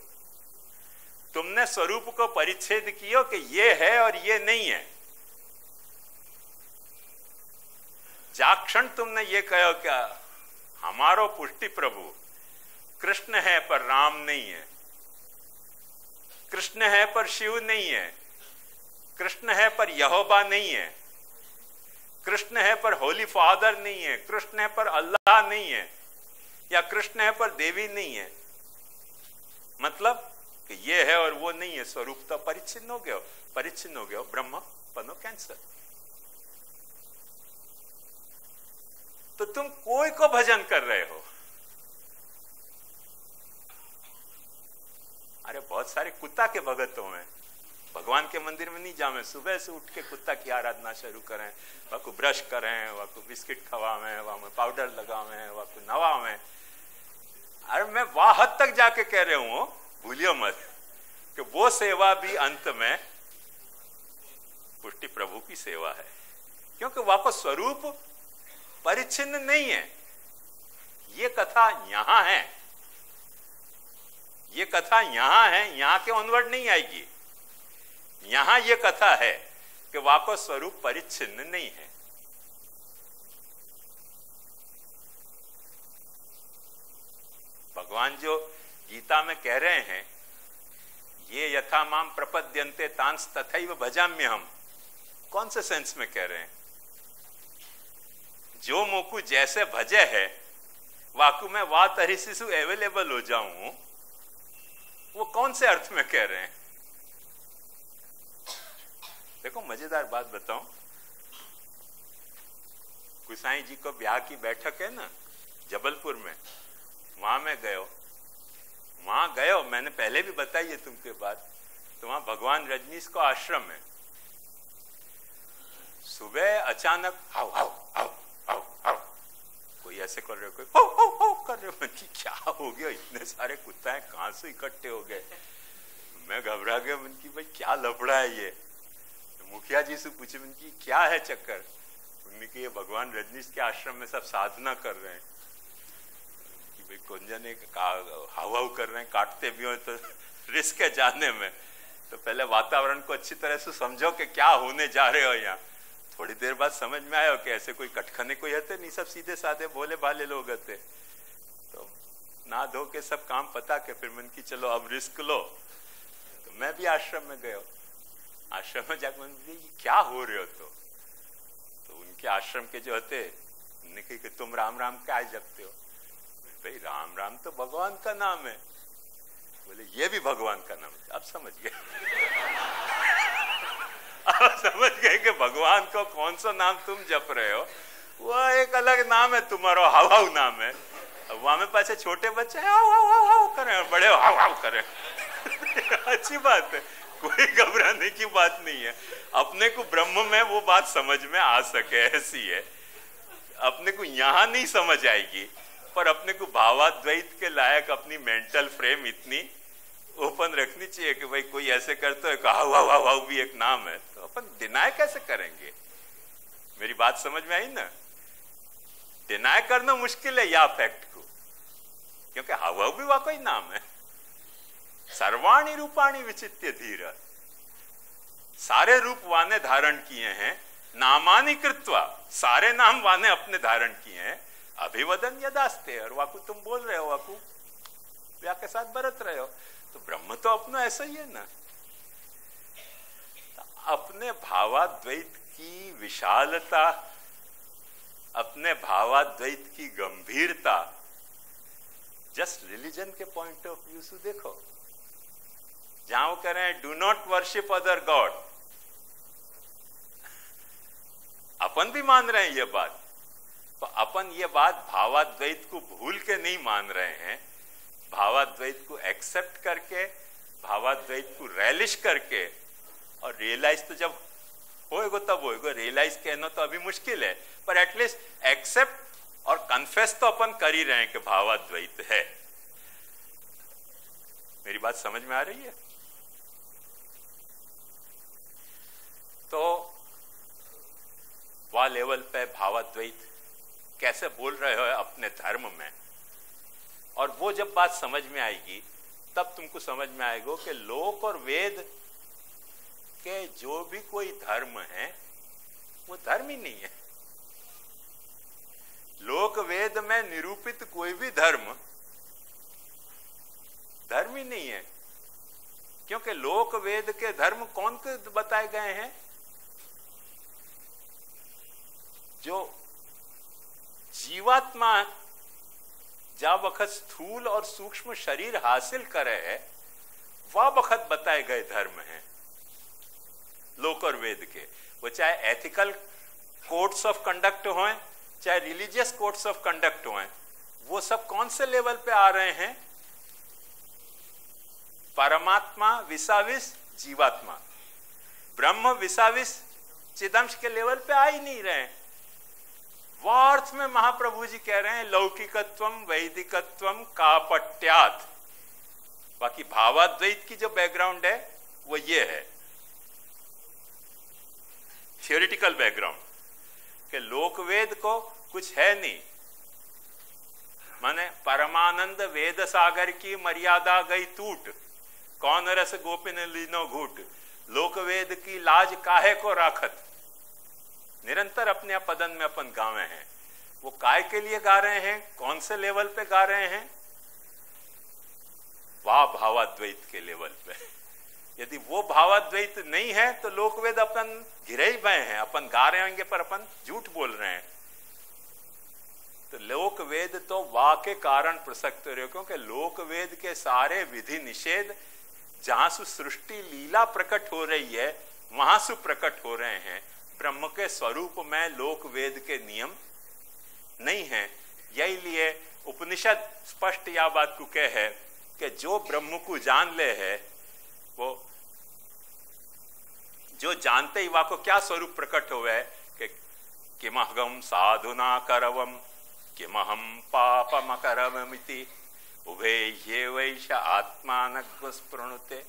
तुमने स्वरूप को परिच्छेद किया कि ये है और ये नहीं है। जाक्षण तुमने ये कहो क्या हमारो पुष्टि प्रभु कृष्ण है पर राम नहीं है, कृष्ण है पर शिव नहीं है, कृष्ण है पर यहोवा नहीं है, कृष्ण है पर होली फादर नहीं है, कृष्ण है पर अल्लाह नहीं है, या कृष्ण है पर देवी नहीं है, मतलब कि ये है और वो नहीं है, स्वरूप तो परिच्छिन्न हो गया, परिच्छिन्न हो गया, ब्रह्म पनो कैंसर। तो तुम कोई को भजन कर रहे हो। अरे बहुत सारे कुत्ता के भगतों में भगवान के मंदिर में नहीं जावे, सुबह से उठ के कुत्ता की आराधना शुरू करें, वहां को ब्रश करें, वहां को बिस्किट खवावें, वहां में पाउडर लगावें, वहां को नवावें। अरे मैं वहां हद तक जाके कह रहे हूं, भूलियो मत कि वो सेवा भी अंत में पुष्टि प्रभु की सेवा है, क्योंकि वहां को स्वरूप परिच्छिन्न नहीं है। ये कथा यहां है, ये कथा यहां है, यहां के ऑनवर्ड नहीं आएगी। यहां ये कथा है कि वाको स्वरूप परिच्छिन्न नहीं है। भगवान जो गीता में कह रहे हैं, ये यथा माम प्रपद्यन्ते तांस तथैव भजाम्यहम, कौन से सेंस में कह रहे हैं? जो मोकू जैसे भजे है वाकु में वा तरी शिशु अवेलेबल हो जाऊं, वो कौन से अर्थ में कह रहे हैं? देखो मजेदार बात बताऊं, गुसाई जी को ब्याह की बैठक है ना जबलपुर में, वहां मैं गयो, मैंने पहले भी बताई है तुमके बात। तो वहां भगवान रजनीश को आश्रम है। सुबह अचानक how how how how how, कोई ऐसे कर रहे हो, कोई हाउ हाउ हाउ कर रहे हो। कि क्या हो गया, इतने सारे कुत्ते हैं कहां से इकट्ठे हो गए? मैं घबरा गया, मन की भाई क्या लफड़ा है ये। तो मुखिया जी से पूछे, मन की क्या है चक्कर? उन्होंने कि ये भगवान रजनीश के आश्रम में सब साधना कर रहे हैं कि भाई कौन जाने हाउ हाउ कर रहे हैं, काटते भी हो तो रिस्क है जाने में, तो पहले वातावरण को अच्छी तरह से समझो कि क्या होने जा रहे हो यहाँ। थोड़ी देर बाद समझ में आया कि ऐसे कोई कटखने कोई हते नहीं, सब सीधे साधे भोले भाले लोग हते। तो ना धो के सब काम पता के फिर मन की चलो अब रिस्क लो। तो मैं भी आश्रम में गयो, आश्रम में जाकर मन ये क्या हो रहे हो? तो उनके आश्रम के जो हते उन्होंने कही कि तुम राम राम क्या जपते हो? भाई राम राम तो भगवान का नाम है। बोले ये भी भगवान का नाम है। अब समझ गए अब समझ गए कि भगवान को कौन सा नाम तुम जप रहे हो, वो एक अलग नाम है तुम्हारा, हाउ हाउ नाम है। वहां में पाछे छोटे बच्चे हाउ हाउ हाउ हाउ करें, बड़े हाउ हाउ करें अच्छी बात है, कोई घबराने की बात नहीं है। अपने को ब्रह्म में वो बात समझ में आ सके ऐसी है। अपने को यहां नहीं समझ आएगी, पर अपने को भावाद्वैत के लायक अपनी मेंटल फ्रेम इतनी ओपन रखनी चाहिए कि भाई कोई ऐसे करते है, हाउ हाउ हाउ हाउ भी एक नाम है, तो अपन डिनाय कैसे करेंगे? मेरी बात समझ में आई ना? डिनाय करना मुश्किल है या फैक्ट को, क्योंकि हाउ हाउ भी वाकई नाम है। सर्वाणी रूपाणी विचित्य धीर, सारे रूप वाने धारण किए हैं, नामानि कृत्वा, सारे नाम वाने अपने धारण किए हैं, अभिवदन यदास्ते, और वाकु तुम बोल रहे हो, वाकु व्या के साथ बरत रहे हो। तो ब्रह्म तो अपना ऐसा ही है ना। अपने भावाद्वैत की विशालता, अपने भावाद्वैत की गंभीरता जस्ट रिलीजन के पॉइंट ऑफ व्यू से देखो। जहां वो कह रहे हैं do not worship other god, अपन भी मान रहे हैं ये बात, तो अपन ये बात भावाद्वैत को भूल के नहीं मान रहे हैं, भावाद्वैत को एक्सेप्ट करके, भावाद्वैत को रेलिश करके, और रियलाइज तो जब होएगा तब होएगा। रियलाइज कहना तो अभी मुश्किल है, पर एटलीस्ट एक्सेप्ट और कन्फेस तो अपन कर ही रहे हैं कि भावाद्वैत है। मेरी बात समझ में आ रही है? तो हवा लेवल पे भावाद्वैत कैसे बोल रहे हो अपने धर्म में। और वो जब बात समझ में आएगी तब तुमको समझ में आएगा कि लोक और वेद के जो भी कोई धर्म है वो धर्म ही नहीं है। लोक वेद में निरूपित कोई भी धर्म धर्म ही नहीं है, क्योंकि लोक वेद के धर्म कौन के बताए गए हैं? जो जीवात्मा जा वक्त स्थूल और सूक्ष्म शरीर हासिल करे है वह वक्त बताए गए धर्म हैं लोक और वेद के। वो चाहे एथिकल कोड्स ऑफ कंडक्ट हों, चाहे रिलीजियस कोड्स ऑफ कंडक्ट हों, वो सब कौन से लेवल पे आ रहे हैं? परमात्मा विसाविस जीवात्मा, ब्रह्म विसाविस चिदंश के लेवल पे आ ही नहीं रहे हैं। वह अर्थ में महाप्रभु जी कह रहे हैं लौकिकत्वम वैदिकत्वम कापट्यात्। बाकी भावाद्वैत की जो बैकग्राउंड है वो ये है, थियोरिटिकल बैकग्राउंड, कि लोक वेद को कुछ है नहीं, माने परमानंद वेद सागर की मर्यादा गई टूट, कौन रस गोपिन लीनो घूट, लोक वेद की लाज काहे को राखत। निरंतर अपने पदन में अपन गावे हैं। वो काय के लिए गा रहे हैं, कौन से लेवल पे गा रहे हैं? वाह भावाद्वैत के लेवल पे। यदि वो भावाद्वैत नहीं है तो लोकवेद अपन घिरे ही गए हैं, अपन गा रहे होंगे पर अपन झूठ बोल रहे हैं। तो लोकवेद तो वाह के कारण प्रसक्त हो रहे, क्योंकि लोकवेद के सारे विधि निषेध जहां से सृष्टि लीला प्रकट हो रही है वहां से प्रकट हो रहे हैं। ब्रह्म के स्वरूप में लोक वेद के नियम नहीं है। यही लिए उपनिषद स्पष्ट यह बात को कह है कि जो ब्रह्म को जान ले है, वो जो जानते ही वह को क्या स्वरूप प्रकट हुआ है कि किमहम साधुना करवम किमहम पापम करवमिति उभे ये वैश आत्मान स्पृणुते।